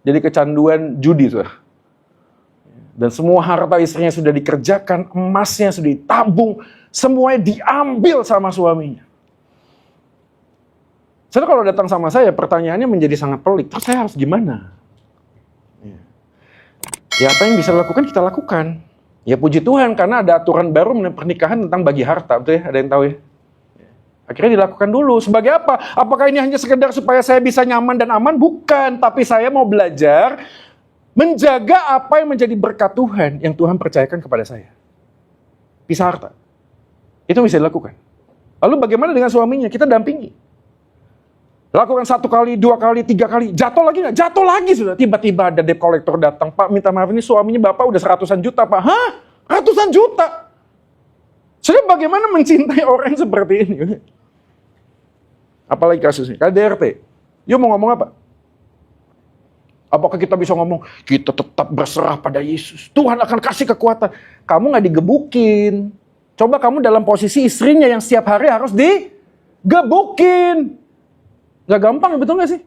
Jadi kecanduan judi. Dan semua harta istrinya sudah dikerjakan, emasnya sudah ditabung, semuanya diambil sama suaminya. Jadi kalau datang sama saya, pertanyaannya menjadi sangat pelik. Terus saya harus gimana? Ya apa yang bisa dilakukan, kita lakukan. Ya puji Tuhan, karena ada aturan baru pernikahan tentang bagi harta. Betul ya? Ada yang tahu ya? Akhirnya dilakukan dulu. Sebagai apa? Apakah ini hanya sekedar supaya saya bisa nyaman dan aman? Bukan. Tapi saya mau belajar Menjaga apa yang menjadi berkat Tuhan yang Tuhan percayakan kepada saya. Pisah harta. Itu bisa dilakukan. Lalu bagaimana dengan suaminya? Kita dampingi. Lakukan 1 kali, 2 kali, 3 kali. Jatuh lagi nggak? Jatuh lagi sudah. Tiba-tiba ada debt collector datang. Pak, minta maaf, ini suaminya Bapak udah ratusan juta, Pak. Hah? Ratusan juta? Sudah bagaimana mencintai orang seperti ini? Apalagi kasusnya. KDRT. Yuk mau ngomong apa? Apakah kita bisa ngomong, kita tetap berserah pada Yesus. Tuhan akan kasih kekuatan. Kamu nggak digebukin. Coba kamu dalam posisi istrinya yang setiap hari harus digebukin. Gak gampang, betul gak sih?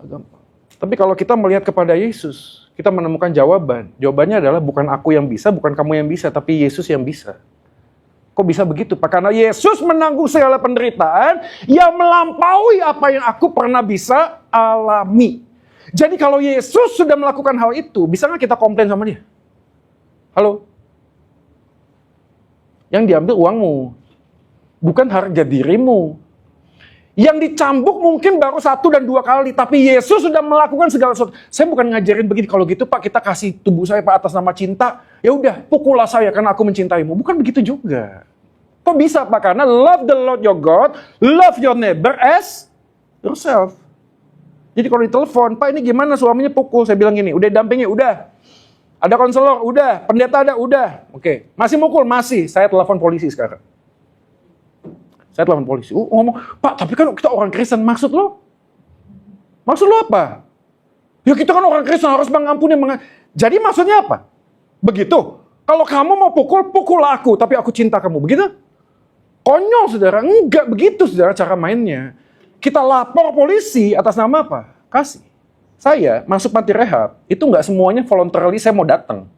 Gak gampang. Tapi kalau kita melihat kepada Yesus, kita menemukan jawaban. Jawabannya adalah bukan aku yang bisa, bukan kamu yang bisa, tapi Yesus yang bisa. Kok bisa begitu, Pak? Karena Yesus menanggung segala penderitaan yang melampaui apa yang aku pernah bisa alami. Jadi kalau Yesus sudah melakukan hal itu, bisa nggak kita komplain sama dia? Halo? Yang diambil uangmu, bukan harga dirimu. Yang dicambuk mungkin baru 1 dan 2 kali, tapi Yesus sudah melakukan segala sesuatu. Saya bukan ngajarin begini, kalau gitu Pak kita kasih tubuh saya Pak atas nama cinta, ya udah pukullah saya karena aku mencintaimu. Bukan begitu juga. Kok bisa Pak? Karena love the Lord your God, love your neighbor as yourself. Jadi kalau ditelepon, Pak ini gimana suaminya pukul? Saya bilang gini, udah dampingi, udah. Ada konselor, udah. Pendeta ada, udah. Oke. Masih mukul? Masih. Saya telepon polisi sekarang. Saya telepon polisi. Ngomong, Pak, tapi kan kita orang Kristen. Maksud lo? Maksud lo apa? Ya kita kan orang Kristen harus mengampuni. Jadi maksudnya apa? Begitu. Kalau kamu mau pukul, pukul aku. Tapi aku cinta kamu. Begitu? Konyol, saudara. Enggak begitu, saudara, cara mainnya. Kita lapor polisi atas nama apa? Kasih. Saya masuk panti rehab. Itu enggak semuanya voluntarily saya mau datang.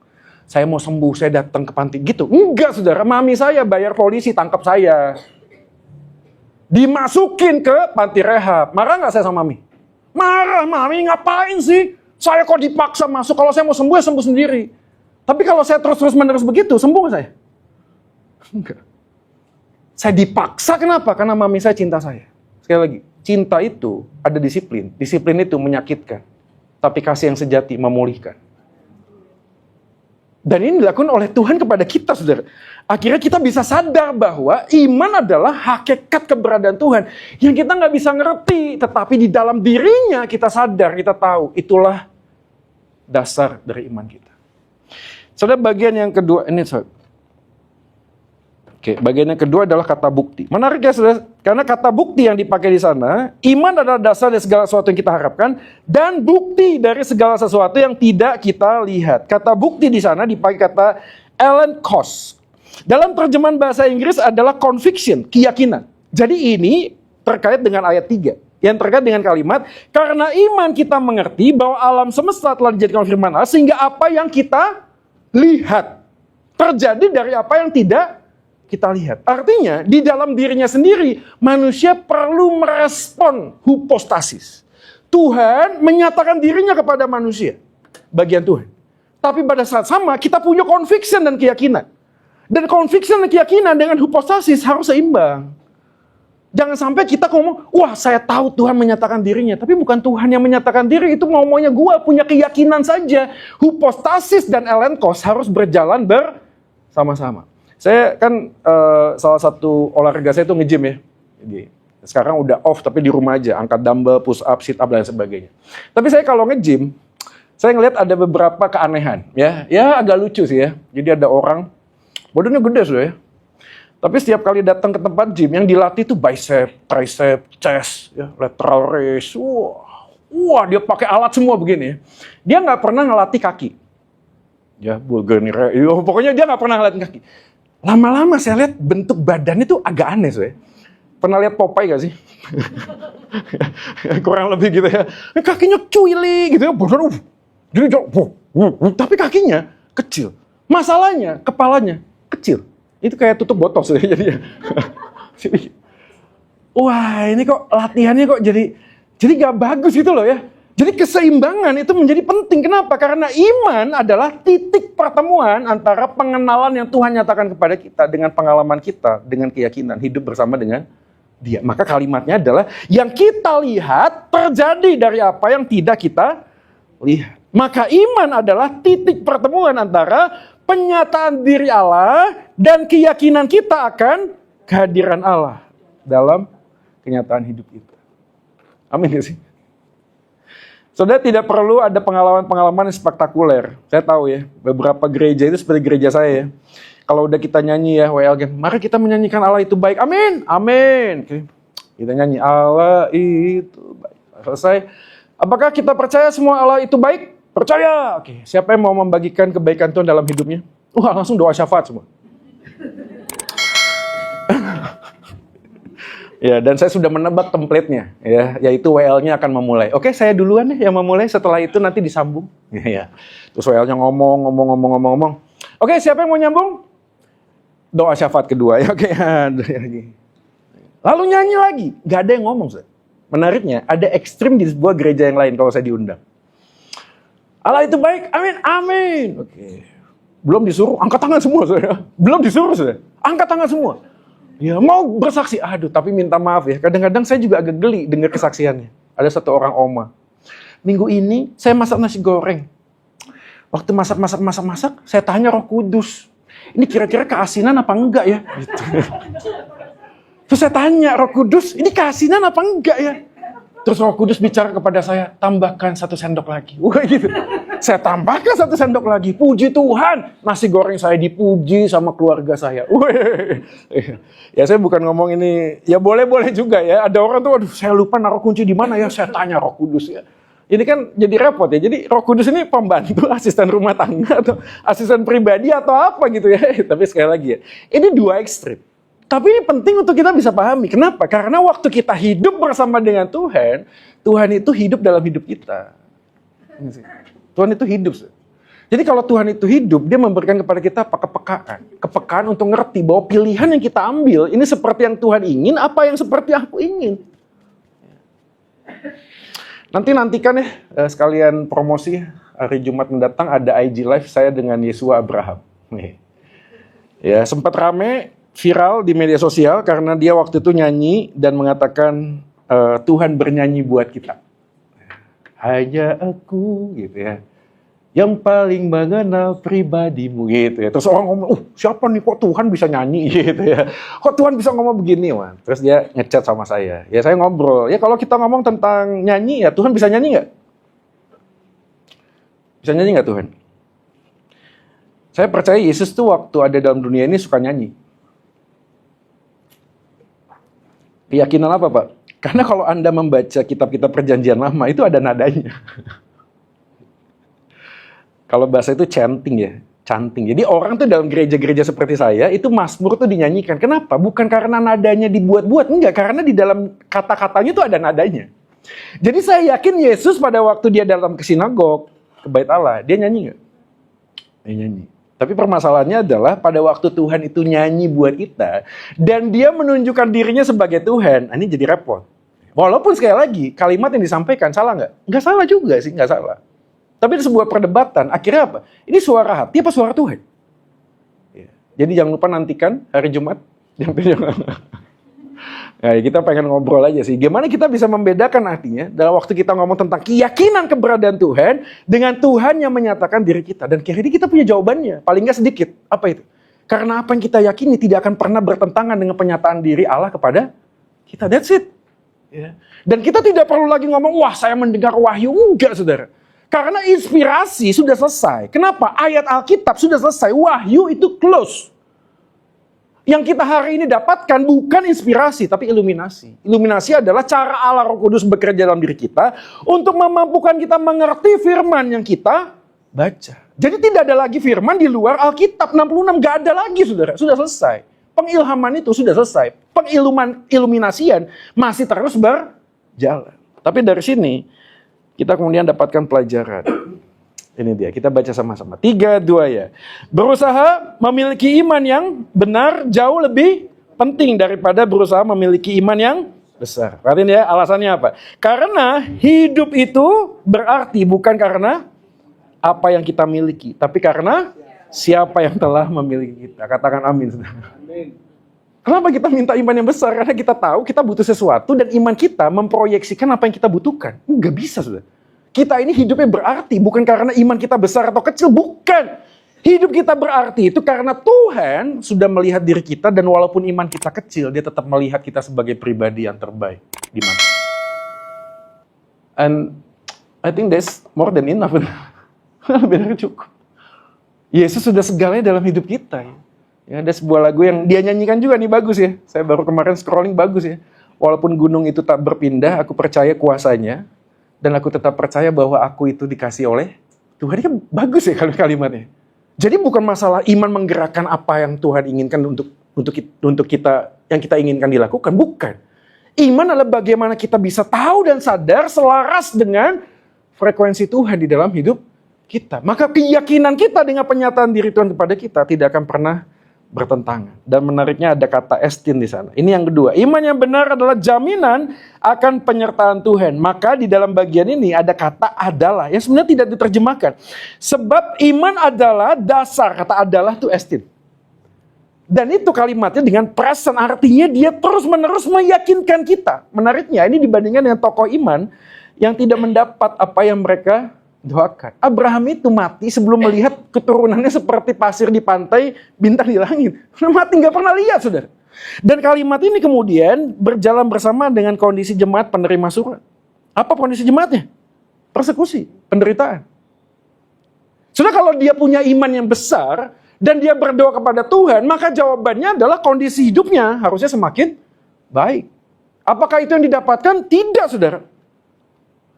Saya mau sembuh, saya datang ke panti. Gitu. Enggak, saudara. Mami saya bayar polisi, tangkap saya. Dimasukin ke panti rehab. Marah nggak saya sama Mami? Marah, Mami ngapain sih? Saya kok dipaksa masuk, kalau saya mau sembuh ya sembuh sendiri. Tapi kalau saya terus menerus begitu, sembuh nggak saya? Enggak. Saya dipaksa kenapa? Karena Mami saya cinta saya. Sekali lagi, cinta itu ada disiplin. Disiplin itu menyakitkan. Tapi kasih yang sejati memulihkan. Dan ini dilakukan oleh Tuhan kepada kita, saudara. Akhirnya kita bisa sadar bahwa iman adalah hakikat keberadaan Tuhan. Yang kita nggak bisa ngerti, tetapi di dalam dirinya kita sadar, kita tahu. Itulah dasar dari iman kita. Saudara, bagian yang kedua, ini saudara. Oke, bagian yang kedua adalah kata bukti. Menarik ya, saudara. Karena kata bukti yang dipakai di sana, iman adalah dasar dari segala sesuatu yang kita harapkan, dan bukti dari segala sesuatu yang tidak kita lihat. Kata bukti di sana dipakai kata elenchos. Dalam terjemahan bahasa Inggris adalah conviction, keyakinan. Jadi ini terkait dengan ayat 3. Yang terkait dengan kalimat, karena iman kita mengerti bahwa alam semesta telah dijadikan firman Allah, sehingga apa yang kita lihat terjadi dari apa yang tidak kita lihat. Artinya, di dalam dirinya sendiri, manusia perlu merespon hypostasis. Tuhan menyatakan dirinya kepada manusia, bagian Tuhan. Tapi pada saat sama, kita punya conviction dan keyakinan. Dan conviction dan keyakinan dengan hypostasis harus seimbang. Jangan sampai kita ngomong, wah saya tahu Tuhan menyatakan dirinya. Tapi bukan Tuhan yang menyatakan diri, itu ngomongnya gua punya keyakinan saja. Hypostasis dan elenchos harus berjalan bersama-sama. Saya kan salah satu olahraga saya itu nge-gym ya. Jadi, sekarang udah off tapi di rumah aja. Angkat dumbbell, push up, sit up dan sebagainya. Tapi saya kalau nge-gym, saya ngeliat ada beberapa keanehan. Ya agak lucu sih ya. Jadi ada orang, badannya gede sudah ya. Tapi setiap kali datang ke tempat gym, yang dilatih itu bicep, tricep, chest, ya, lateral raise. Wah, dia pakai alat semua begini. Dia nggak pernah ngelatih kaki. Ya, pokoknya dia nggak pernah ngelatih kaki. Lama-lama saya lihat bentuk badannya itu agak aneh, ya. Pernah lihat Popeye nggak sih? Kurang lebih gitu ya. Kakinya cuili gitu ya. Jadi, tapi kakinya kecil. Masalahnya, kepalanya kecil. Itu kayak tutup botol sudah jadinya. Wah, ini kok latihannya kok jadi gak bagus gitu loh ya. Jadi keseimbangan itu menjadi penting. Kenapa? Karena iman adalah titik pertemuan antara pengenalan yang Tuhan nyatakan kepada kita dengan pengalaman kita, dengan keyakinan hidup bersama dengan Dia. Maka kalimatnya adalah yang kita lihat terjadi dari apa yang tidak kita lihat. Maka iman adalah titik pertemuan antara penyataan diri Allah dan keyakinan kita akan kehadiran Allah dalam kenyataan hidup kita. Amin ya sih? Saudara tidak perlu ada pengalaman-pengalaman yang spektakuler. Saya tahu ya, beberapa gereja itu seperti gereja saya ya. Kalau udah kita nyanyi ya, WLG, mari kita menyanyikan Allah itu baik. Amin, amin. Oke. Kita nyanyi Allah itu baik. Selesai. Apakah kita percaya semua Allah itu baik? Percaya. Oke. Siapa yang mau membagikan kebaikan Tuhan dalam hidupnya? Wah, langsung doa syafaat semua. Ya, dan saya sudah menebak template-nya, ya, yaitu WL-nya akan memulai. Oke, saya duluan deh yang memulai, setelah itu nanti disambung. Ya. Terus WL-nya ngomong. Oke, siapa yang mau nyambung? Doa syafaat kedua, ya. Oke. Lalu nyanyi lagi, nggak ada yang ngomong. Menariknya, ada ekstrim di sebuah gereja yang lain kalau saya diundang. Allah itu baik, amin, amin. Oke. Belum disuruh, angkat tangan semua, saya. Belum disuruh, saya. Angkat tangan semua. Ya, mau bersaksi, aduh, tapi minta maaf ya. Kadang-kadang saya juga agak geli dengar kesaksiannya. Ada satu orang oma. Minggu ini saya masak nasi goreng. Waktu masak, saya tanya Roh Kudus. Ini kira-kira keasinan apa enggak ya? Gitu. Terus saya tanya Roh Kudus, ini keasinan apa enggak ya? Terus Roh Kudus bicara kepada saya, tambahkan 1 sendok lagi. Wah gitu. Saya tambahkan 1 sendok lagi. Puji Tuhan, nasi goreng saya dipuji sama keluarga saya. Wih. Ya saya bukan ngomong ini, ya boleh-boleh juga ya. Ada orang tuh, aduh saya lupa naruh kunci di mana ya. Saya tanya Roh Kudus ya. Ini kan jadi repot ya. Jadi Roh Kudus ini pembantu, asisten rumah tangga atau asisten pribadi atau apa gitu ya. Tapi sekali lagi ya, ini 2 ekstrim. Tapi ini penting untuk kita bisa pahami. Kenapa? Karena waktu kita hidup bersama dengan Tuhan, Tuhan itu hidup dalam hidup kita. Tuhan itu hidup. Jadi kalau Tuhan itu hidup, dia memberikan kepada kita kepekaan. Kepekaan untuk ngerti bahwa pilihan yang kita ambil, ini seperti yang Tuhan ingin, apa yang seperti aku ingin. Nantikan ya, sekalian promosi, hari Jumat mendatang ada IG Live saya dengan Yesua Abraham. Ya, sempat rame, viral di media sosial karena dia waktu itu nyanyi dan mengatakan Tuhan bernyanyi buat kita. Hanya aku gitu ya, yang paling mengenal pribadimu gitu ya. Terus orang ngomong, siapa nih kok Tuhan bisa nyanyi gitu ya. Kok Tuhan bisa ngomong begini? Wah. Terus dia ngechat sama saya. Ya saya ngobrol. Ya kalau kita ngomong tentang nyanyi ya Tuhan bisa nyanyi nggak? Bisa nyanyi nggak Tuhan? Saya percaya Yesus tuh waktu ada dalam dunia ini suka nyanyi. Keyakinan apa Pak? Karena kalau Anda membaca kitab-kitab perjanjian lama itu ada nadanya. Kalau bahasa itu chanting ya, chanting. Jadi orang tuh dalam gereja-gereja seperti saya itu mazmur tuh dinyanyikan. Kenapa? Bukan karena nadanya dibuat-buat, enggak. Karena di dalam kata-katanya tuh ada nadanya. Jadi saya yakin Yesus pada waktu dia datang ke sinagog, ke bait Allah, dia nyanyi nggak? Dia nyanyi. Tapi permasalahannya adalah pada waktu Tuhan itu nyanyi buat kita dan dia menunjukkan dirinya sebagai Tuhan, ini jadi repot. Walaupun sekali lagi kalimat yang disampaikan salah nggak? Nggak salah juga sih, nggak salah. Tapi itu sebuah perdebatan. Akhirnya apa? Ini suara hati apa suara Tuhan? Ya. Jadi jangan lupa nantikan hari Jumat. Nah, kita pengen ngobrol aja sih. Gimana kita bisa membedakan artinya dalam waktu kita ngomong tentang keyakinan keberadaan Tuhan dengan Tuhan yang menyatakan diri kita. Dan kira-kira kita punya jawabannya. Paling nggak sedikit. Apa itu? Karena apa yang kita yakini tidak akan pernah bertentangan dengan penyataan diri Allah kepada kita. That's it. Ya. Dan kita tidak perlu lagi ngomong, wah saya mendengar wahyu. Enggak, saudara. Karena inspirasi sudah selesai. Kenapa? Ayat Alkitab sudah selesai. Wahyu itu close. Yang kita hari ini dapatkan bukan inspirasi, tapi iluminasi. Iluminasi adalah cara Allah Roh Kudus bekerja dalam diri kita untuk memampukan kita mengerti firman yang kita baca. Jadi tidak ada lagi firman di luar Alkitab 66, gak ada lagi saudara. Sudah selesai. Pengilhaman itu sudah selesai. Iluminasian masih terus berjalan. Tapi dari sini kita kemudian dapatkan pelajaran. Ini dia, kita baca sama-sama. 3, 2 ya. Berusaha memiliki iman yang benar jauh lebih penting daripada berusaha memiliki iman yang besar. Perhatiin ya, alasannya apa? Karena hidup itu berarti bukan karena apa yang kita miliki, tapi karena siapa yang telah memiliki kita. Katakan amin. Amin. Kenapa kita minta iman yang besar? Karena kita tahu kita butuh sesuatu dan iman kita memproyeksikan apa yang kita butuhkan. Nggak bisa, sudah. Kita ini hidupnya berarti, bukan karena iman kita besar atau kecil, bukan. Hidup kita berarti itu karena Tuhan sudah melihat diri kita, dan walaupun iman kita kecil, dia tetap melihat kita sebagai pribadi yang terbaik di mata. And I think that's more than enough. Benar cukup. Yesus sudah segalanya dalam hidup kita. Ya, ada sebuah lagu yang dia nyanyikan juga nih, bagus ya. Saya baru kemarin scrolling, bagus ya. Walaupun gunung itu tak berpindah, aku percaya kuasanya. Dan aku tetap percaya bahwa aku itu dikasih oleh Tuhan. Ini kan bagus ya kalimatnya. Jadi bukan masalah iman menggerakkan apa yang Tuhan inginkan untuk kita, yang kita inginkan dilakukan. Bukan. Iman adalah bagaimana kita bisa tahu dan sadar selaras dengan frekuensi Tuhan di dalam hidup kita. Maka keyakinan kita dengan penyataan diri Tuhan kepada kita tidak akan pernah bertentangan. Dan menariknya ada kata estin di sana. Ini yang kedua. Iman yang benar adalah jaminan akan penyertaan Tuhan. Maka di dalam bagian ini ada kata adalah yang sebenarnya tidak diterjemahkan. Sebab iman adalah dasar. Kata adalah itu estin. Dan itu kalimatnya dengan present, artinya dia terus-menerus meyakinkan kita. Menariknya ini dibandingkan dengan tokoh iman yang tidak mendapat apa yang mereka doakan. Abraham itu mati sebelum melihat keturunannya seperti pasir di pantai, bintang di langit. Mati nggak pernah lihat, saudara. Dan kalimat ini kemudian berjalan bersama dengan kondisi jemaat penerima surat. Apa kondisi jemaatnya? Persekusi, penderitaan. Saudara, kalau dia punya iman yang besar dan dia berdoa kepada Tuhan, maka jawabannya adalah kondisi hidupnya harusnya semakin baik. Apakah itu yang didapatkan? Tidak, saudara.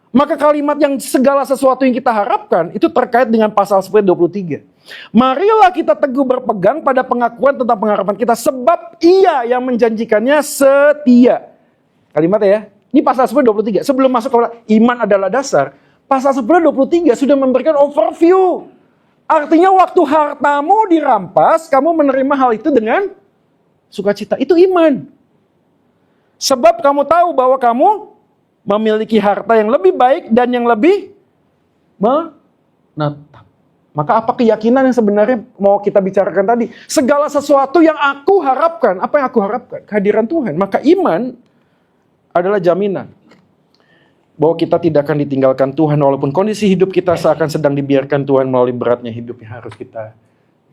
Maka kalimat yang segala sesuatu yang kita harapkan itu terkait dengan pasal 10:23. Marilah kita teguh berpegang pada pengakuan tentang pengharapan kita, sebab Ia yang menjanjikannya setia. Kalimatnya ya. Ini pasal 10:23. Sebelum masuk kepada iman adalah dasar, pasal 10:23 sudah memberikan overview. Artinya waktu hartamu dirampas, kamu menerima hal itu dengan sukacita. Itu iman. Sebab kamu tahu bahwa kamu memiliki harta yang lebih baik dan yang lebih menetap. Maka apa keyakinan yang sebenarnya mau kita bicarakan tadi? Segala sesuatu yang aku harapkan. Apa yang aku harapkan? Kehadiran Tuhan. Maka iman adalah jaminan bahwa kita tidak akan ditinggalkan Tuhan walaupun kondisi hidup kita seakan sedang dibiarkan Tuhan melalui beratnya hidup yang harus kita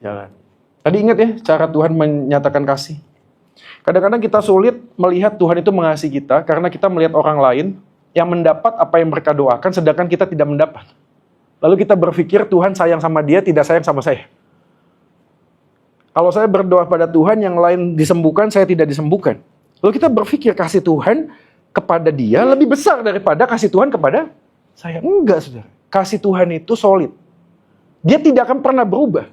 jalani. Tadi ingat ya, cara Tuhan menyatakan kasih. Kadang-kadang kita sulit melihat Tuhan itu mengasihi kita karena kita melihat orang lain yang mendapat apa yang mereka doakan sedangkan kita tidak mendapat. Lalu kita berpikir Tuhan sayang sama dia, tidak sayang sama saya. Kalau saya berdoa pada Tuhan, yang lain disembuhkan, saya tidak disembuhkan. Lalu kita berpikir kasih Tuhan kepada dia lebih besar daripada kasih Tuhan kepada saya. Enggak, saudara. Kasih Tuhan itu solid. Dia tidak akan pernah berubah.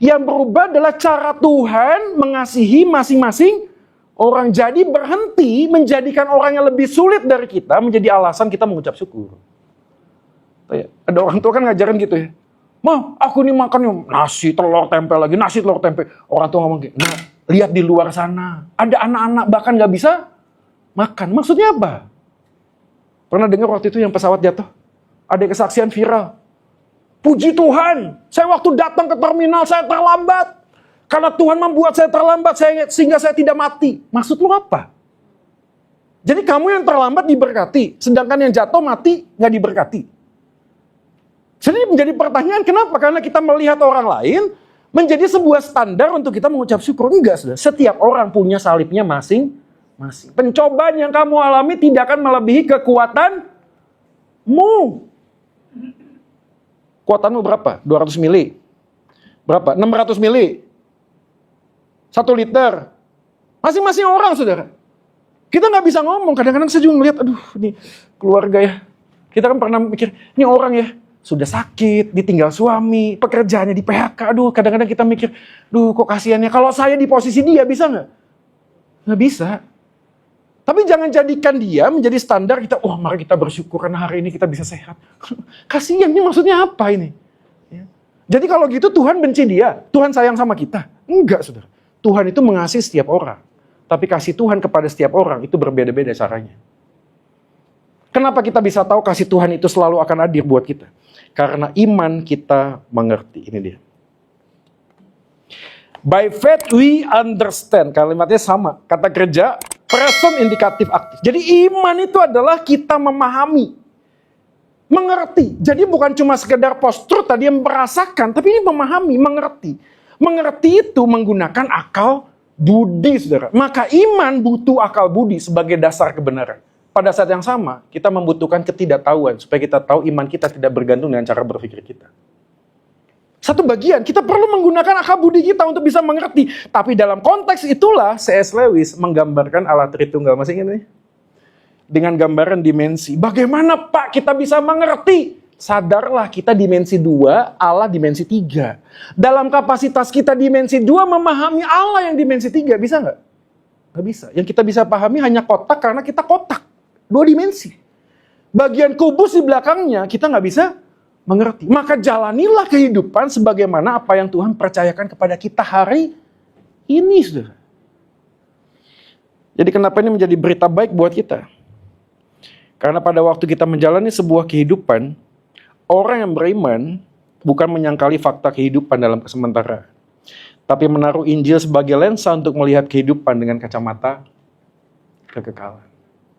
Yang berubah adalah cara Tuhan mengasihi masing-masing orang. Jadi berhenti menjadikan orang yang lebih sulit dari kita menjadi alasan kita mengucap syukur. Ada orang tua kan ngajarin gitu ya. "Ma, aku nih makan nasi telur tempe lagi, nasi telur tempe." Orang tua ngomong gitu, "Nah, lihat di luar sana. Ada anak-anak bahkan gak bisa makan." Maksudnya apa? Pernah dengar waktu itu yang pesawat jatuh? Ada kesaksian viral. "Puji Tuhan, saya waktu datang ke terminal saya terlambat. Karena Tuhan membuat saya terlambat sehingga saya tidak mati." Maksud lu apa? Jadi kamu yang terlambat diberkati, sedangkan yang jatuh mati gak diberkati. Jadi menjadi pertanyaan, kenapa? Karena kita melihat orang lain menjadi sebuah standar untuk kita mengucap syukur. Enggak, saudara. Setiap orang punya salibnya masing-masing. Pencobaan yang kamu alami tidak akan melebihi kekuatanmu. Kuatanmu berapa? 200 mili. Berapa? 600 mili. 1 liter. Masing-masing orang, saudara. Kita nggak bisa ngomong. Kadang-kadang saya juga ngeliat, aduh, ini keluarga ya. Kita kan pernah mikir, ini orang ya, sudah sakit, ditinggal suami, pekerjaannya di PHK. Aduh, kadang-kadang kita mikir, duh kok kasihannya. Kalau saya di posisi dia, bisa nggak? Nggak bisa. Tapi jangan jadikan dia menjadi standar kita, oh mari kita bersyukur karena hari ini kita bisa sehat. Kasihan, ini maksudnya apa ini? Ya. Jadi kalau gitu Tuhan benci dia, Tuhan sayang sama kita. Enggak, saudara. Tuhan itu mengasihi setiap orang. Tapi kasih Tuhan kepada setiap orang itu berbeda-beda caranya. Kenapa kita bisa tahu kasih Tuhan itu selalu akan hadir buat kita? Karena iman kita mengerti. Ini dia. By faith we understand. Kalimatnya sama. Kata kerja, present indikatif aktif. Jadi iman itu adalah kita memahami. Mengerti. Jadi bukan cuma sekedar post-truth tadi yang merasakan, tapi ini memahami, mengerti. Mengerti itu menggunakan akal budi, saudara. Maka iman butuh akal budi sebagai dasar kebenaran. Pada saat yang sama, kita membutuhkan ketidaktahuan supaya kita tahu iman kita tidak bergantung dengan cara berpikir kita. Satu bagian, kita perlu menggunakan akal budi kita untuk bisa mengerti. Tapi dalam konteks itulah C.S. Lewis menggambarkan Allah Tritunggal. Masih ingat nih? Dengan gambaran dimensi. Bagaimana Pak kita bisa mengerti? Sadarlah kita dimensi 2, Allah dimensi 3. Dalam kapasitas kita dimensi 2 memahami Allah yang dimensi 3. Bisa nggak? Nggak bisa. Yang kita bisa pahami hanya kotak karena kita kotak. 2 dimensi. Bagian kubus di belakangnya kita nggak bisa mengerti. Maka jalanilah kehidupan sebagaimana apa yang Tuhan percayakan kepada kita hari ini, saudara. Jadi kenapa ini menjadi berita baik buat kita? Karena pada waktu kita menjalani sebuah kehidupan, orang yang beriman bukan menyangkali fakta kehidupan dalam sementara, tapi menaruh Injil sebagai lensa untuk melihat kehidupan dengan kacamata kekekalan.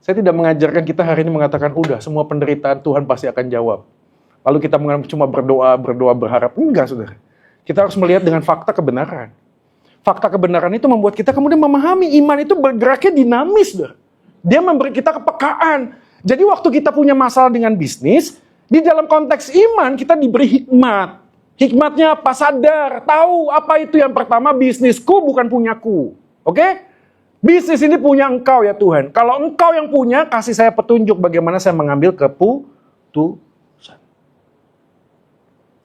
Saya tidak mengajarkan kita hari ini mengatakan, udah semua penderitaan Tuhan pasti akan jawab. Lalu kita cuma berdoa berharap. Enggak, saudara. Kita harus melihat dengan fakta kebenaran. Fakta kebenaran itu membuat kita kemudian memahami iman itu bergeraknya dinamis, saudara. Dia memberi kita kepekaan. Jadi waktu kita punya masalah dengan bisnis, di dalam konteks iman kita diberi hikmat. Hikmatnya apa? Sadar, tahu apa itu yang pertama, bisnisku bukan punyaku. Oke? Bisnis ini punya Engkau ya Tuhan. Kalau Engkau yang punya, kasih saya petunjuk bagaimana saya mengambil keputusan.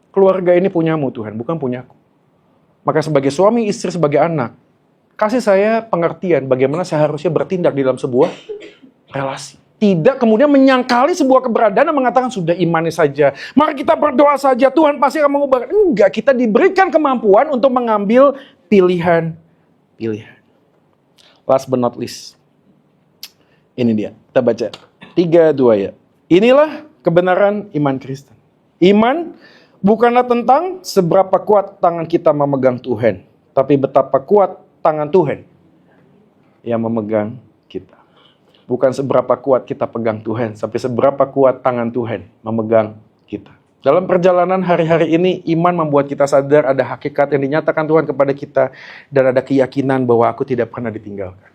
Keluarga ini punyamu Tuhan, bukan punyaku. Maka sebagai suami, istri, sebagai anak, kasih saya pengertian bagaimana saya harusnya bertindak di dalam sebuah relasi. Tidak kemudian menyangkali sebuah keberadaan dan mengatakan sudah imani saja. Mari kita berdoa saja, Tuhan pasti akan mengubah. Enggak, kita diberikan kemampuan untuk mengambil pilihan-pilihan. Last but not least. Ini dia, kita baca. 3-2 ya. Inilah kebenaran iman Kristen. Iman bukanlah tentang seberapa kuat tangan kita memegang Tuhan, tapi betapa kuat tangan Tuhan yang memegang kita. Bukan seberapa kuat kita pegang Tuhan, tapi seberapa kuat tangan Tuhan memegang kita. Dalam perjalanan hari-hari ini, iman membuat kita sadar ada hakikat yang dinyatakan Tuhan kepada kita, dan ada keyakinan bahwa aku tidak pernah ditinggalkan.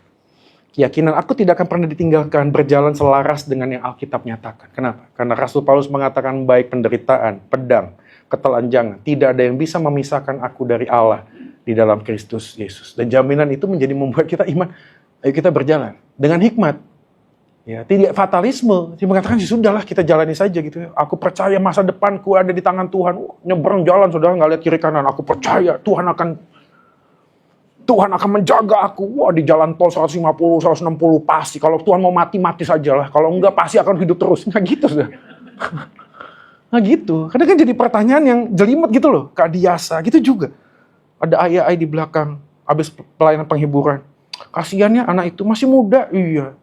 Keyakinan aku tidak akan pernah ditinggalkan berjalan selaras dengan yang Alkitab nyatakan. Kenapa? Karena Rasul Paulus mengatakan baik penderitaan, pedang, ketelanjangan, tidak ada yang bisa memisahkan aku dari Allah di dalam Kristus Yesus. Dan jaminan itu menjadi membuat kita iman. Ayo kita berjalan dengan hikmat. Ya, tidak fatalisme. Dia mengatakan, sudahlah kita jalani saja gitu. Aku percaya masa depanku ada di tangan Tuhan. Nyebrang jalan, saudara nggak lihat kiri kanan. Aku percaya Tuhan akan menjaga aku. Wah, di jalan tol 150, 160 pasti. Kalau Tuhan mau mati, mati sajalah. Kalau enggak, pasti akan hidup terus. Nggak gitu, saudara. Nggak gitu. Kadang kan jadi pertanyaan yang jelimet gitu loh. Keadiasa, gitu juga. Ada ayah di belakang, habis pelayanan penghiburan. Kasiannya anak itu masih muda. Iya.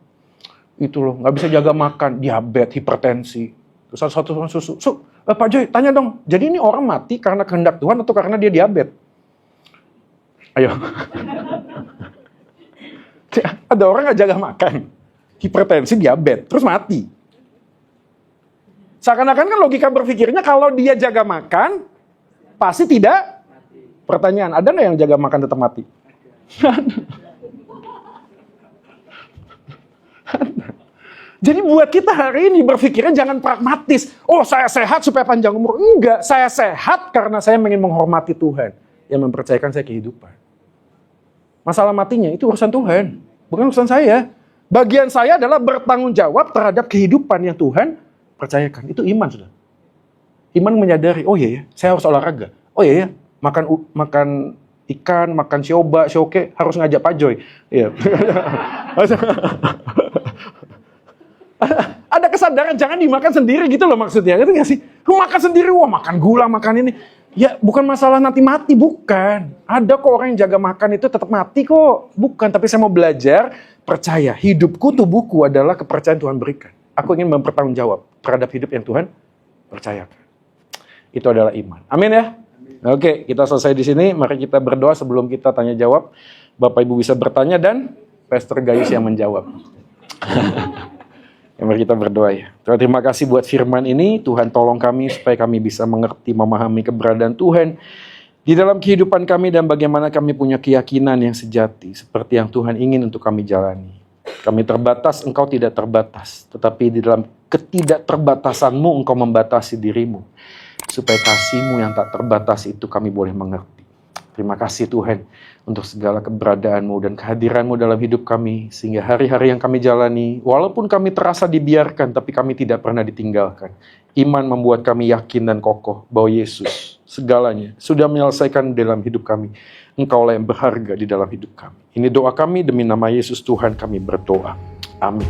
Itu loh, nggak bisa jaga makan, diabetes, hipertensi. Terus satu susu. Pak Joy, tanya dong, jadi ini orang mati karena kehendak Tuhan atau karena dia diabetes? Ayo. Ada orang nggak jaga makan, hipertensi, diabetes, terus mati. Seakan-akan kan logika berpikirnya kalau dia jaga makan, pasti tidak. Pertanyaan, ada nggak yang jaga makan tetap mati? Jadi buat kita hari ini berpikirnya jangan pragmatis. Oh, saya sehat supaya panjang umur. Enggak, saya sehat karena saya ingin menghormati Tuhan yang mempercayakan saya kehidupan. Masalah matinya itu urusan Tuhan, bukan urusan saya. Bagian saya adalah bertanggung jawab terhadap kehidupan yang Tuhan percayakan. Itu iman, sudah. Iman menyadari, oh iya ya, saya harus olahraga. Oh iya ya, makan ikan, makan sioke, harus ngajak Pak Joy. Iya. Ada kesadaran jangan dimakan sendiri gitu loh maksudnya. Itu nggak sih? Makan sendiri, wah makan gula, makan ini. Ya bukan masalah nanti mati, bukan. Ada kok orang yang jaga makan itu tetap mati kok. Bukan, tapi saya mau belajar, percaya. Hidupku, tubuhku adalah kepercayaan Tuhan berikan. Aku ingin mempertanggungjawab terhadap hidup yang Tuhan percayakan. Itu adalah iman. Amin ya? Oke, kita selesai di sini. Mari kita berdoa sebelum kita tanya jawab. Bapak Ibu bisa bertanya dan Pastor Gayus yang menjawab. Mari kita berdoa ya. Tuhan, terima kasih buat firman ini. Tuhan tolong kami supaya kami bisa mengerti, memahami keberadaan Tuhan di dalam kehidupan kami dan bagaimana kami punya keyakinan yang sejati seperti yang Tuhan ingin untuk kami jalani. Kami terbatas, Engkau tidak terbatas. Tetapi di dalam ketidakterbatasan-Mu Engkau membatasi dirimu. Supaya kasih-Mu yang tak terbatas itu kami boleh mengerti. Terima kasih Tuhan untuk segala keberadaan-Mu dan kehadiran-Mu dalam hidup kami. Sehingga hari-hari yang kami jalani, walaupun kami terasa dibiarkan, tapi kami tidak pernah ditinggalkan. Iman membuat kami yakin dan kokoh bahwa Yesus segalanya sudah menyelesaikan dalam hidup kami. Engkaulah yang berharga di dalam hidup kami. Ini doa kami demi nama Yesus Tuhan kami berdoa. Amin.